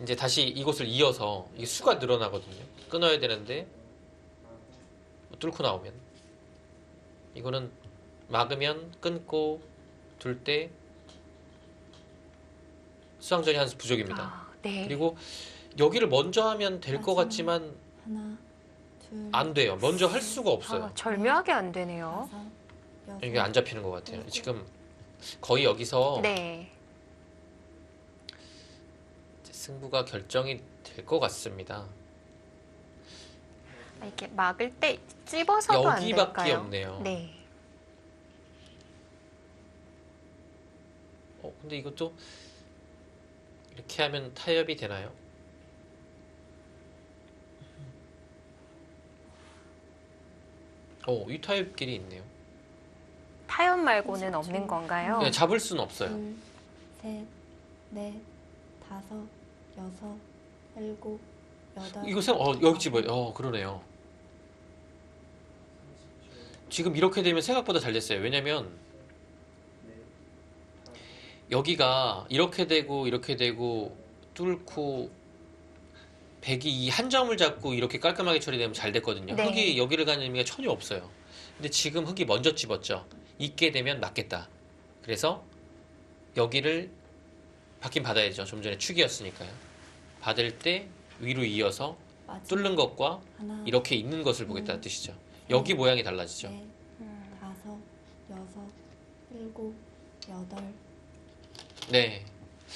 이제 다시 이곳을 이어서 이게 수가 늘어나거든요. 끊어야 되는데 뚫고 나오면 이거는 막으면 끊고 둘 때 수상전이 한 수 부족입니다. 네. 그리고 여기를 먼저 하면 될 것 마지막. 같지만 하나, 둘, 안 돼요. 먼저 할 수가 없어요. 아, 절묘하게 안 되네요. 다섯, 여섯, 이게 안 잡히는 것 같아요. 지금 거의 여기서 네. 이제 승부가 결정이 될 것 같습니다. 아, 이렇게 막을 때 찝어서도 안 여기밖에 될까요? 없네요. 네. 근데 이것도 이렇게 하면 타협이 되나요? 이 타협길이 있네요. 타협 말고는 없는 건가요? 그냥 잡을 수는 없어요. 둘, 셋, 넷, 다섯, 여섯, 일곱, 여덟. 이거 여기 집어요. 그러네요. 지금 이렇게 되면 생각보다 잘 됐어요. 왜냐면 여기가 이렇게 되고 뚫고 백이 이 한 점을 잡고 이렇게 깔끔하게 처리되면 잘 됐거든요. 네. 흙이 여기를 가는 의미가 전혀 없어요. 근데 지금 흙이 먼저 집었죠. 있게 되면 맞겠다. 그래서 여기를 받긴 받아야죠. 좀 전에 축이었으니까요. 받을 때 위로 이어서 마지막 뚫는 것과 하나, 이렇게 있는 것을 보겠다는 뜻이죠. 여기 모양이 달라지죠. 넷, 다섯, 여섯, 일곱, 여덟. 네.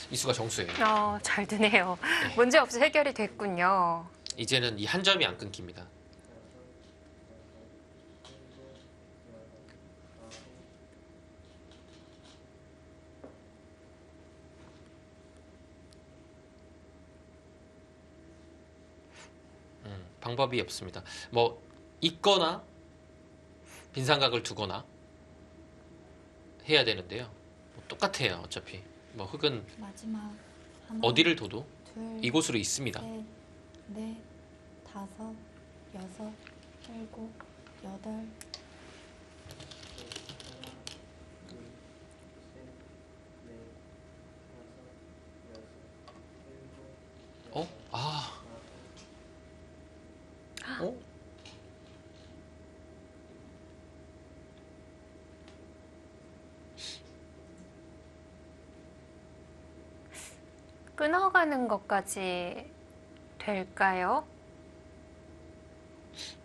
이 수가 정수예요. 잘 드네요. 네. 문제 없이 해결이 됐군요. 이제는 이 한 점이 안 끊깁니다. 방법이 없습니다. 뭐 있거나 빈삼각을 두거나 해야 되는데요. 뭐 똑같아요. 어차피 뭐 흙은 마지막 하나, 어디를 둬도 둘, 이곳으로 있습니다. 셋, 넷, 다섯, 여섯, 일곱, 여덟. 아. 어? 끊어가는 것까지 될까요?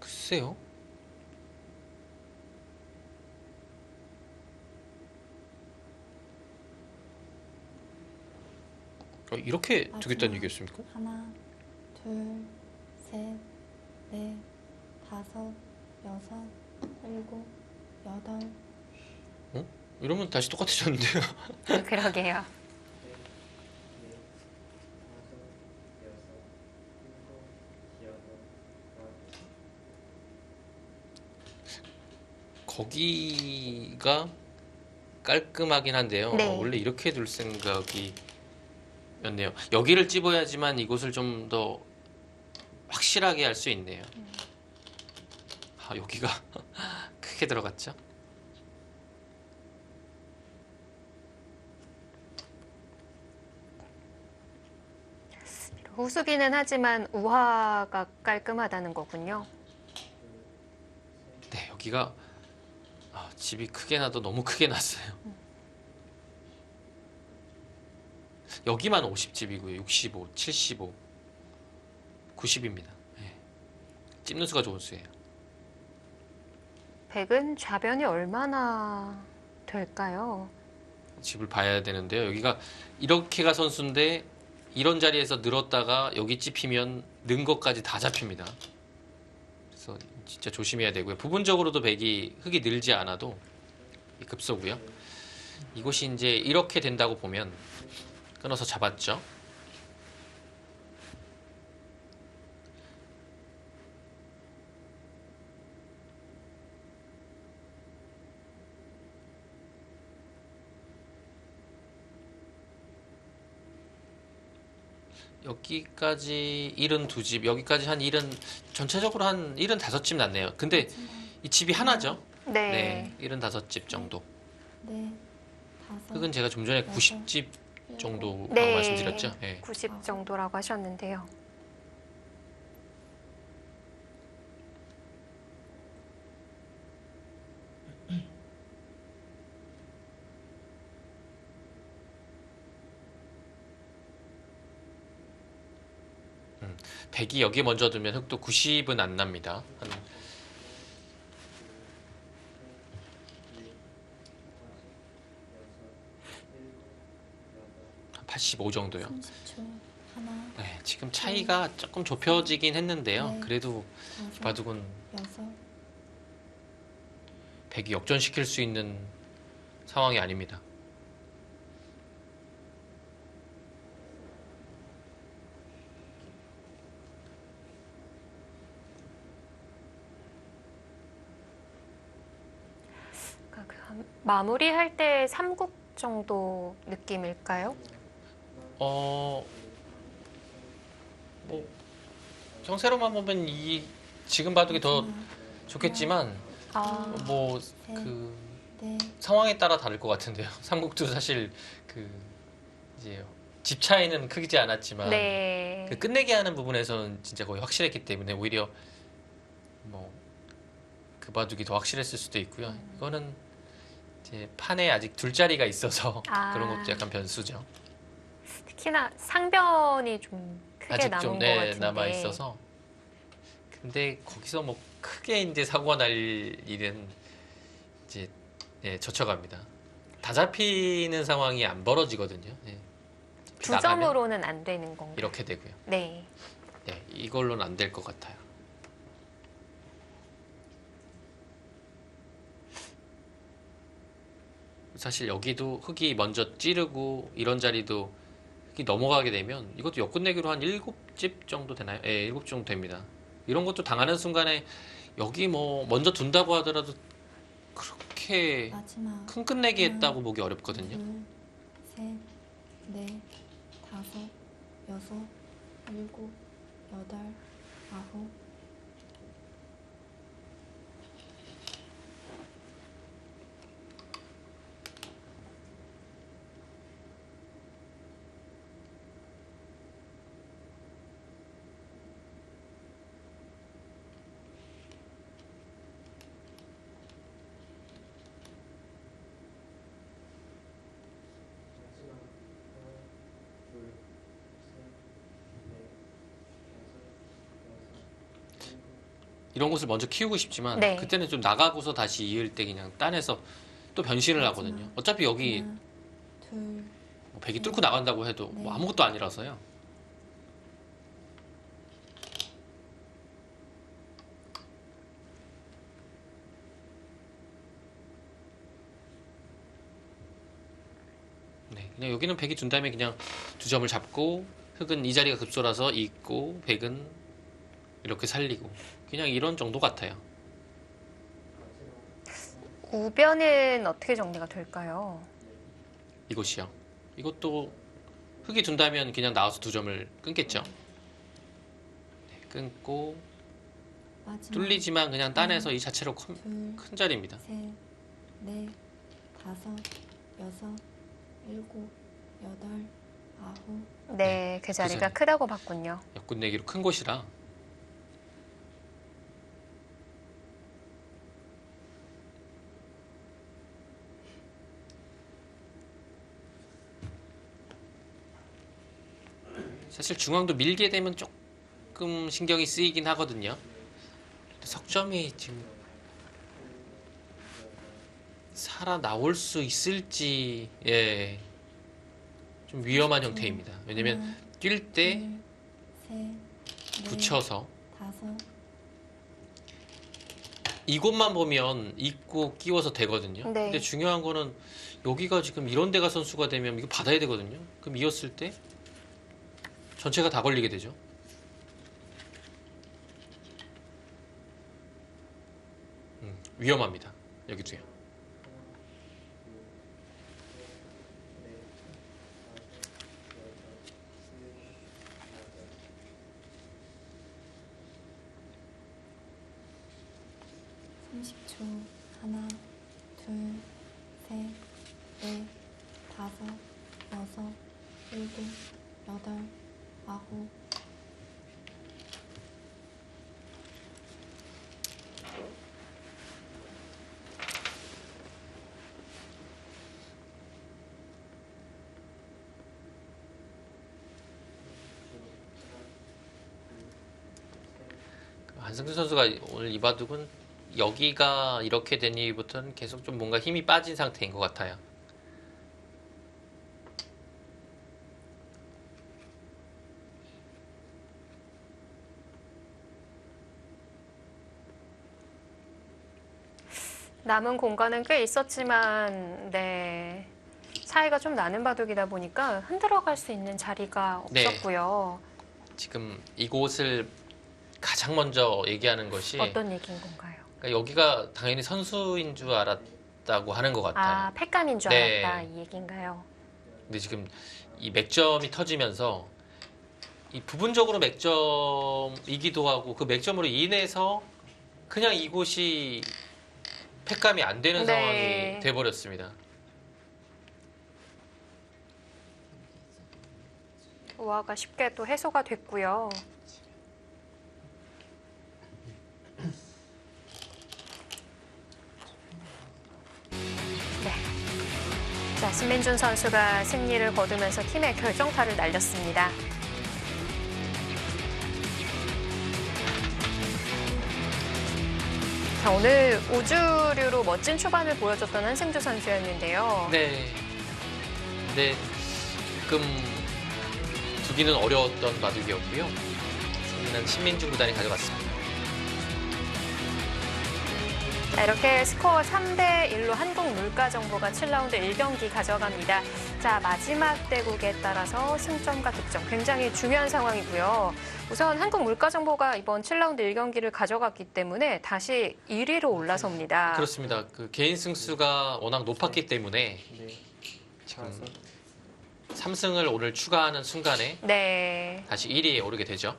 글쎄요. 이렇게 두겠다는 얘기였습니까? 하나, 둘, 셋, 넷, 다섯, 여섯, 일곱, 여덟. 이러면 다시 똑같아졌는데요. 그러게요. 거기가 깔끔하긴 한데요. 네. 원래 이렇게 둘 생각이었네요. 여기를 찝어야지만 이곳을 좀 더 확실하게 할 수 있네요. 여기가 크게 들어갔죠? 후수기는 하지만 우화가 깔끔하다는 거군요. 네, 여기가 집이 크게 나도 너무 크게 났어요. 여기만 50집이고요. 65, 75, 90입니다. 네. 찝는 수가 좋은 수예요. 백은 좌변이 얼마나 될까요? 집을 봐야 되는데요. 여기가 이렇게가 선수인데 이런 자리에서 늘었다가 여기 찝히면 는 것까지 다 잡힙니다. 그래서 진짜 조심해야 되고요. 부분적으로도 백이 흙이 늘지 않아도 급소고요. 이곳이 이제 이렇게 된다고 보면 끊어서 잡았죠. 여기까지 72집, 여기까지 한 70, 전체적으로 한 75집 났네요. 근데 이 집이 하나죠? 네. 75집 정도. 넷, 다섯. 흙은 제가 좀 전에 90집 정도라고 네. 말씀드렸죠? 네. 90 정도라고 하셨는데요. 백이 여기 먼저 두면 흑도 90은 안 납니다. 한 85 정도요. 30초. 하나, 네, 지금 차이가 조금 좁혀지긴 했는데요. 네. 그래도 다섯, 바둑은 여섯, 백이 역전시킬 수 있는 상황이 아닙니다. 그러니까 마무리할 때 삼국 정도 느낌일까요? 뭐 형세로만 보면 이 지금 바둑이 더 마지막. 좋겠지만 아, 뭐 셋, 그 넷, 상황에 따라 다를 것 같은데요. 삼국도 사실 그 이제 집 차이는 크지 않았지만 네. 그 끝내기 하는 부분에서는 진짜 거의 확실했기 때문에 오히려 뭐 그 바둑이 더 확실했을 수도 있고요. 이거는 이제 판에 아직 둘 자리가 있어서 아. 그런 것도 약간 변수죠. 특히나 상변이 좀 크게 아직 남은 좀 것 네, 같은데. 남아 있어서. 근데 거기서 뭐 크게 이제 사고가 날 일은 이제 젖혀갑니다. 다 잡히는 상황이 안 벌어지거든요. 예. 두 나가면 점으로는 안 되는 건가요? 이렇게 되고요. 네. 네, 이걸로는 안 될 것 같아요. 사실 여기도 흙이 먼저 찌르고 이런 자리도 흙이 넘어가게 되면 이것도 역끝내기로 한 7집 정도 되나요? 예, 7집 정도 됩니다. 이런 것도 당하는 순간에 여기 뭐 먼저 둔다고 하더라도 그렇게 마지막. 큰 끝내기 했다고 보기 어렵거든요. 둘, 셋, 넷, 다섯, 여섯, 일곱, 여덟, 아홉. 이런 곳을 먼저 키우고 싶지만 네. 그때는 좀 나가고서 다시 이을 때 그냥 딴에서 또 변신을 하거든요. 어차피 여기 하나, 둘, 뭐 백이 뚫고 나간다고 해도 뭐 아무것도 아니라서요. 네, 그냥 여기는 백이 둔 다음에 그냥 두 점을 잡고 흑은 이 자리가 급소라서 있고 백은 이렇게 살리고 그냥 이런 정도 같아요. 우변은 어떻게 정리가 될까요? 이것이요. 이것도 흑이 둔다면 그냥 나와서 두 점을 끊겠죠. 네, 끊고 마지막. 뚫리지만 그냥 딴에서 이 자체로 둘, 큰 자리입니다. 셋, 넷, 다섯, 여섯, 일곱, 여덟, 아홉. 네, 그 자리가 자리. 크다고 봤군요. 역군내기로 큰 곳이라 사실 중앙도 밀게 되면 조금 신경이 쓰이긴 하거든요. 근데 석점이 지금 살아 나올 수 있을지 좀 위험한 형태입니다. 왜냐면 하나, 뛸 때 둘, 셋, 넷, 붙여서 다섯, 이곳만 보면 입고 끼워서 되거든요. 네. 근데 중요한 거는 여기가 지금 이런 데가 선수가 되면 이거 받아야 되거든요. 그럼 이었을 때 전체가 다 걸리게 되죠. 위험합니다. 여기도요. 삼십 초. 하나, 둘, 셋, 넷, 다섯, 여섯, 일곱, 여덟, 아홉. 한승준 선수가 오늘 이 바둑은 여기가 이렇게 된 이후부터는 계속 좀 뭔가 힘이 빠진 상태인 것 같아요. 남은 공간은 꽤 있었지만 네. 차이가 좀 나는 바둑이다 보니까 흔들어갈 수 있는 자리가 네. 없었고요. 지금 이곳을 가장 먼저 얘기하는 것이 어떤 얘기인 건가요? 그러니까 여기가 당연히 선수인 줄 알았다고 하는 것 같아요. 아, 패감인 줄 네. 알았다 이 얘기인가요? 근데 지금 이 맥점이 터지면서 이 부분적으로 맥점이기도 하고 그 맥점으로 인해서 그냥 이곳이 패감이 안 되는 네. 상황이 돼버렸습니다. 우아가 쉽게 또 해소가 됐고요. 네. 자, 신민준 선수가 승리를 거두면서 팀의 결정타를 날렸습니다. 자, 오늘 우주류로 멋진 초반을 보여줬던 한승주 선수였는데요. 네. 근데 조금 두기는 어려웠던 바둑이었고요. 승리는 신민준 구단이 가져갔습니다. 자, 이렇게 스코어 3대1로 한국물가정보가 7라운드 1경기 가져갑니다. 자, 마지막 대국에 따라서 승점과 득점 굉장히 중요한 상황이고요. 우선 한국물가정보가 이번 7라운드 1경기를 가져갔기 때문에 다시 1위로 올라섭니다. 그렇습니다. 그 개인 승수가 워낙 높았기 때문에 네, 지금 5, 3승을 오늘 추가하는 순간에 네. 다시 1위에 오르게 되죠.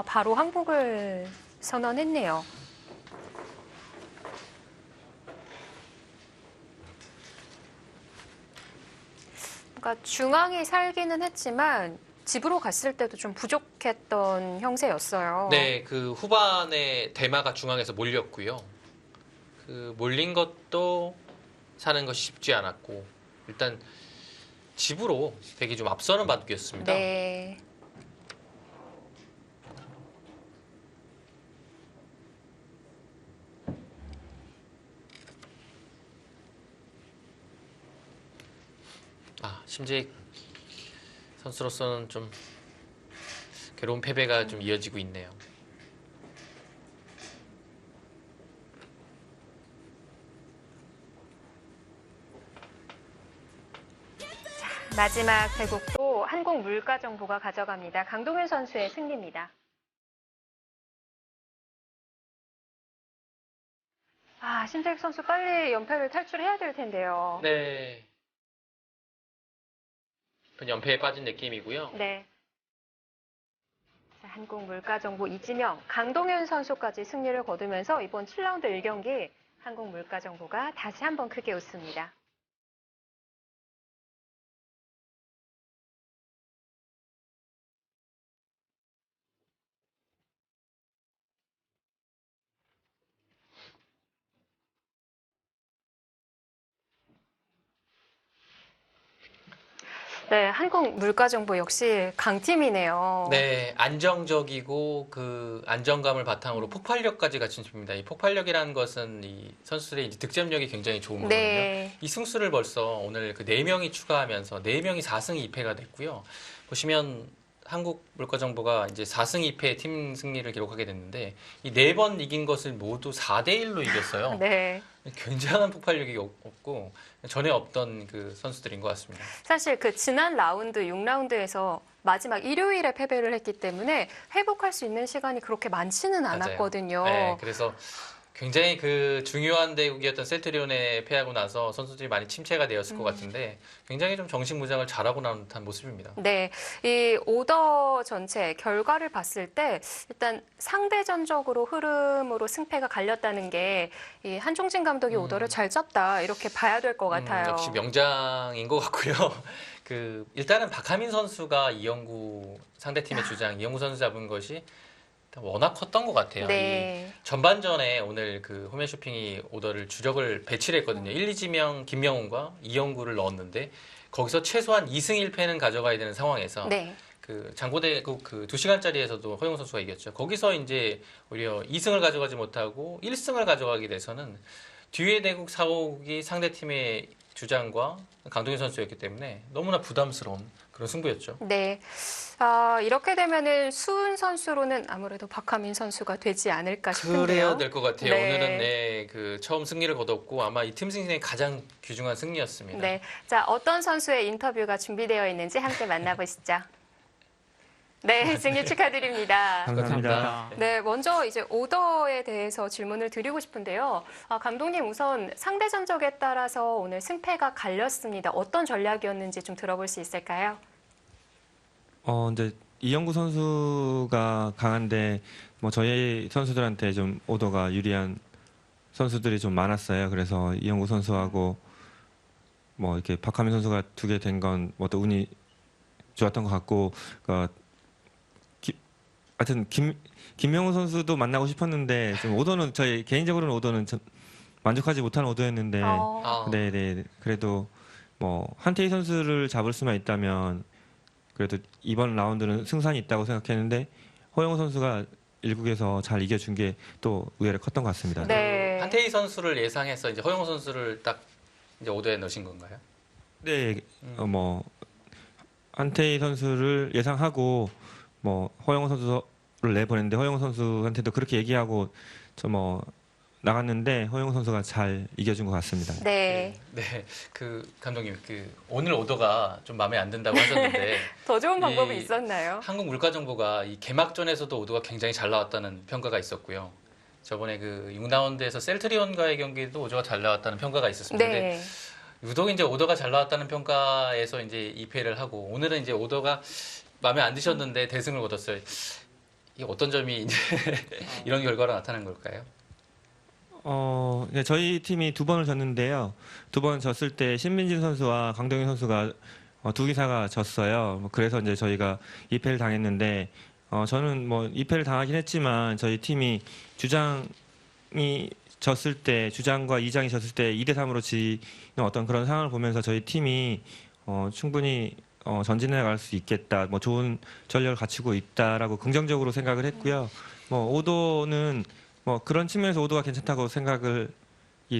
바로 항복을 선언했네요. 그러니까 중앙이 살기는 했지만 집으로 갔을 때도 좀 부족했던 형세였어요. 네, 그 후반에 대마가 중앙에서 몰렸고요. 그 몰린 것도 사는 것이 쉽지 않았고 일단 집으로 되게 좀 앞서는 바둑이었습니다. 네. 심재익 선수로서는 좀 괴로운 패배가 좀 이어지고 있네요. 마지막 대국도 한국물가정보가 가져갑니다. 강동윤 선수의 승리입니다. 신재익 선수 빨리 연패를 탈출해야 될 텐데요. 네. 연패에 빠진 느낌이고요. 네. 자, 한국물가정보 이진영, 강동윤 선수까지 승리를 거두면서 이번 7라운드 1경기 한국물가정보가 다시 한번 크게 웃습니다. 네, 한국물가정보 역시 강팀이네요. 네, 안정적이고 그 안정감을 바탕으로 폭발력까지 갖춘 팀입니다. 이 폭발력이라는 것은 이 선수들의 이제 득점력이 굉장히 좋은 거거든요. 네. 이 승수를 벌써 오늘 그 4명이 추가하면서 4명이 4승 2패가 됐고요. 보시면 한국물가정보가 이제 4승 2패 팀 승리를 기록하게 됐는데 이 4번 이긴 것을 모두 4대1로 이겼어요. 네. 굉장한 폭발력이 없고 전에 없던 그 선수들인 것 같습니다. 사실 그 지난 라운드 6라운드에서 마지막 일요일에 패배를 했기 때문에 회복할 수 있는 시간이 그렇게 많지는 않았거든요. 네, 그래서 굉장히 그 중요한 대국이었던 셀트리온에 패하고 나서 선수들이 많이 침체가 되었을 것 같은데 굉장히 좀 정신무장을 잘하고 나온 듯한 모습입니다. 네, 이 오더 전체 결과를 봤을 때 일단 상대전적으로 흐름으로 승패가 갈렸다는 게 이 한종진 감독이 오더를 잘 짰다 이렇게 봐야 될 것 같아요. 역시 명장인 것 같고요. 그 일단은 박하민 선수가 이영구 상대팀의 주장 이영구 선수 잡은 것이 워낙 컸던 것 같아요. 네. 이 전반전에 오늘 그 홈앤쇼핑이 오더를 주력을 배치를 했거든요. 1, 2지명 김명훈과 이영구를 넣었는데 거기서 최소한 2승 1패는 가져가야 되는 상황에서 네. 그 장고대국 그 2시간짜리에서도 허용 선수가 이겼죠. 거기서 이제 오히려 2승을 가져가지 못하고 1승을 가져가게 돼서는 뒤에 대국 사국이 상대 팀의 주장과 강동현 선수였기 때문에 너무나 부담스러운 그런 승부였죠. 네. 이렇게 되면은 수훈 선수로는 아무래도 박하민 선수가 되지 않을까 싶은데요. 그래야 될 것 같아요. 네. 오늘은 네, 그 처음 승리를 거뒀고 아마 이 팀 승리의 가장 귀중한 승리였습니다. 네. 자, 어떤 선수의 인터뷰가 준비되어 있는지 함께 만나보시죠. 네, 승리 축하드립니다. 감사합니다. 네, 먼저 이제 오더에 대해서 질문을 드리고 싶은데요. 감독님 우선 상대 전적에 따라서 오늘 승패가 갈렸습니다. 어떤 전략이었는지 좀 들어볼 수 있을까요? 이제 이영구 선수가 강한데 뭐 저희 선수들한테 좀 오더가 유리한 선수들이 좀 많았어요. 그래서 이영구 선수하고 뭐 이렇게 박하민 선수가 두 개 된 건 뭐 또 운이 좋았던 것 같고, 하여튼 김명훈 선수도 만나고 싶었는데 좀 오더는 저희 개인적으로는 오더는 좀 만족하지 못한 오더였는데, 네네 그래도 뭐 한태희 선수를 잡을 수만 있다면 그래도 이번 라운드는 승산이 있다고 생각했는데 허영우 선수가 1국에서 잘 이겨준 게 또 의외로 컸던 것 같습니다. 네. 한태희 선수를 예상해서 이제 허용 선수를 딱 이제 오더에 넣으신 건가요? 네, 뭐 한태희 선수를 예상하고 뭐 허영우 선수를 내보냈는데 허영우 선수한테도 그렇게 얘기하고 저 뭐 나갔는데 허영우 선수가 잘 이겨준 것 같습니다. 네. 네, 그 감독님, 그 오늘 오더가 좀 마음에 안 든다고 하셨는데 더 좋은 방법이 이 있었나요? 한국물가정보가 이 개막전에서도 오더가 굉장히 잘 나왔다는 평가가 있었고요. 저번에 그 6라운드에서 셀트리온과의 경기도 오더가 잘 나왔다는 평가가 있었습니다. 근데 네. 유독 이제 오더가 잘 나왔다는 평가에서 이제 2패를 하고 오늘은 이제 오더가 마음에 안 드셨는데 대승을 거뒀어요. 이게 어떤 점이 이제 이런 결과로 나타난 걸까요? 네, 저희 팀이 두 번을 졌는데요. 두 번 졌을 때 신민진 선수와 강동현 선수가 두 기사가 졌어요. 그래서 이제 저희가 2패를 당했는데 저는 뭐 2패를 당하긴 했지만 저희 팀이 주장이 졌을 때 주장과 2장이 졌을 때 2대3으로 지는 어떤 그런 상황을 보면서 저희 팀이 충분히 전진해 갈 수 있겠다. 뭐 좋은 전력을 갖추고 있다라고 긍정적으로 생각을 했고요. 뭐 오도는 뭐 그런 측면에서 오도가 괜찮다고 생각을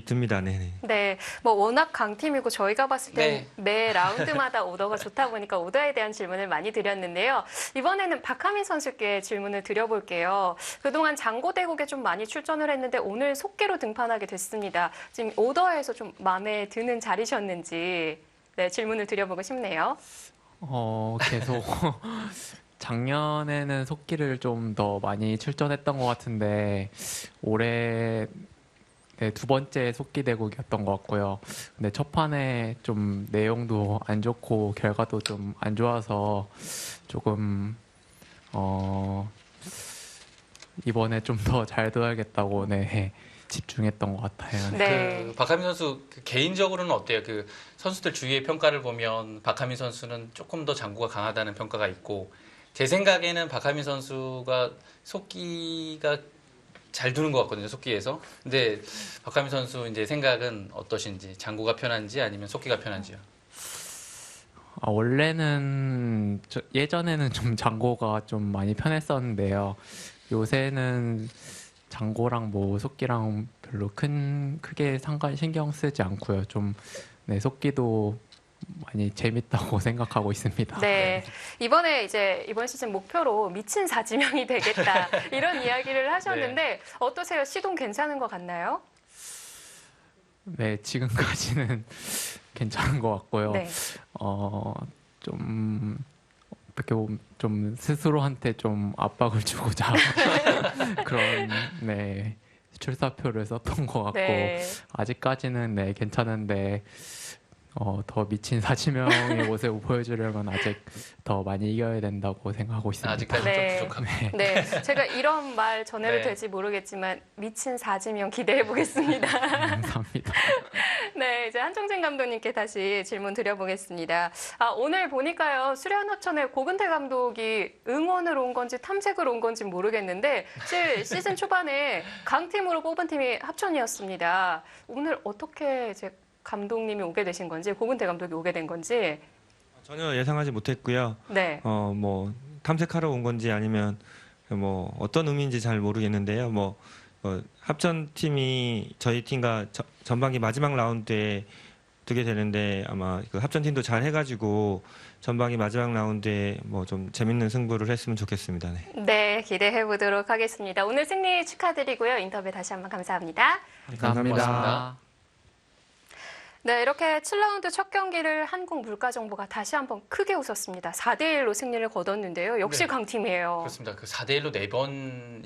듭니다. 네네. 네, 뭐 워낙 강팀이고 저희가 봤을 때 네. 매 라운드마다 오더가 좋다 보니까 오더에 대한 질문을 많이 드렸는데요. 이번에는 박하민 선수께 질문을 드려볼게요. 그동안 장고대국에 좀 많이 출전을 했는데 오늘 속기로 등판하게 됐습니다. 지금 오더에서 좀 마음에 드는 자리셨는지 네, 질문을 드려보고 싶네요. 계속 작년에는 속기를 좀 더 많이 출전했던 것 같은데 올해 네, 두 번째 속기 대국이었던 것 같고요. 근데 첫 판에 좀 내용도 안 좋고 결과도 좀 안 좋아서 조금 이번에 좀 더 잘 둬야겠다고 네, 집중했던 것 같아요. 네. 그 박하민 선수 그 개인적으로는 어때요? 그 선수들 주위의 평가를 보면 박하민 선수는 조금 더 장구가 강하다는 평가가 있고 제 생각에는 박하민 선수가 속기가 잘 두는 것 같거든요, 속기에서. 근데 박하민 선수 이제 생각은 어떠신지, 장구가 편한지 아니면 속기가 편한지요? 원래는 예전에는 좀 장고가 좀 많이 편했었는데요. 요새는 장고랑 뭐 속기랑 별로 크게 신경 쓰지 않고요. 좀 네, 속기도 많이 재밌다고 생각하고 있습니다. 네. 이번에 이제 이번 시즌 목표로 미친 4지명이 되겠다. 이런 이야기를 하셨는데 어떠세요? 시동 괜찮은 것 같나요? 네, 지금까지는 괜찮은 것 같고요. 네. 좀 어떻게 보면 좀 스스로한테 좀 압박을 주고자 그런 네 출사표를 썼던 것 같고 네. 아직까지는 네 괜찮은데 더 미친 4지명의 모습을 보여주려면 아직 더 많이 이겨야 된다고 생각하고 있습니다. 아직까지 네. 좀 부족하고. 네, 제가 이런 말 전해도 네. 될지 모르겠지만 미친 4지명 기대해 보겠습니다. 감사합니다. 네, 이제 한종진 감독님께 다시 질문 드려보겠습니다. 오늘 보니까요, 수련하천에 고근태 감독이 응원을 온 건지 탐색을 온 건지 모르겠는데 사실 시즌 초반에 강팀으로 뽑은 팀이 합천이었습니다. 오늘 어떻게 이제 감독님이 오게 되신 건지, 고근태 감독이 오게 된 건지. 전혀 예상하지 못했고요. 네. 뭐 탐색하러 온 건지 아니면 뭐 어떤 의미인지 잘 모르겠는데요. 합전팀이 저희 팀과 전반기 마지막 라운드에 두게 되는데 아마 그 합전팀도 잘 해가지고 전반기 마지막 라운드에 뭐 좀 재밌는 승부를 했으면 좋겠습니다. 네. 네, 기대해 보도록 하겠습니다. 오늘 승리 축하드리고요. 인터뷰 다시 한번 감사합니다. 감사합니다. 네, 이렇게 7라운드 첫 경기를 한국물가정보가 다시 한번 크게 웃었습니다. 4대1로 승리를 거뒀는데요. 역시 네. 강팀이에요. 그렇습니다. 그 4대1로 4번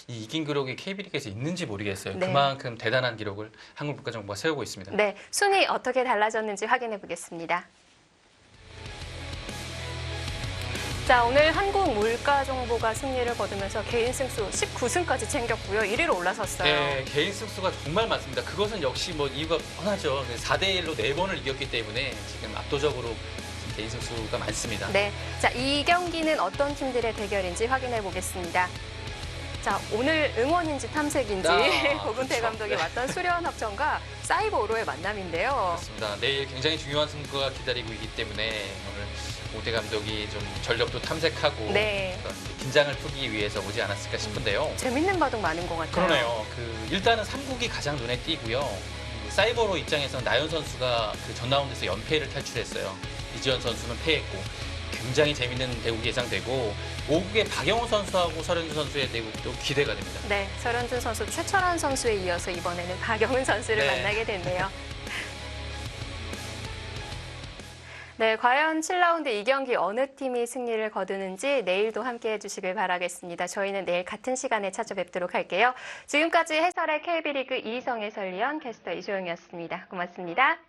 이긴 기록이 KB리그에서 있는지 모르겠어요. 네. 그만큼 대단한 기록을 한국물가정보가 세우고 있습니다. 네, 순위 어떻게 달라졌는지 확인해 보겠습니다. 자, 오늘 한국물가정보가 승리를 거두면서 개인 승수 19승까지 챙겼고요. 1위로 올라섰어요. 네, 개인 승수가 정말 많습니다. 그것은 역시 뭐 이유가 뻔하죠. 4대1로 4번을 이겼기 때문에 지금 압도적으로 개인 승수가 많습니다. 네, 자, 이 경기는 어떤 팀들의 대결인지 확인해 보겠습니다. 자, 오늘 응원인지 탐색인지 고근태 그렇죠. 감독이 네. 왔던 수련합정과 사이버오로의 만남인데요. 그렇습니다. 내일 굉장히 중요한 승부가 기다리고 있기 때문에 오늘 고대 감독이 좀 전력도 탐색하고 네. 그런 긴장을 풀기 위해서 오지 않았을까 싶은데요. 재밌는 바둑 많은 것 같아요. 그러네요. 일단은 3국이 가장 눈에 띄고요. 사이버로 입장에서는 나연 선수가 그 전 라운드에서 연패를 탈출했어요. 이지현 선수는 패했고 굉장히 재밌는 대국이 예상되고 5국의 박영호 선수하고 설현주 선수의 대국도 기대가 됩니다. 네, 설현준 선수, 최철환 선수에 이어서 이번에는 박영훈 선수를 네. 만나게 됐네요. 네, 과연 7라운드 이 경기 어느 팀이 승리를 거두는지 내일도 함께해 주시길 바라겠습니다. 저희는 내일 같은 시간에 찾아뵙도록 할게요. 지금까지 해설의 KB리그 이희성 해설위원, 캐스터 이소영이었습니다. 고맙습니다.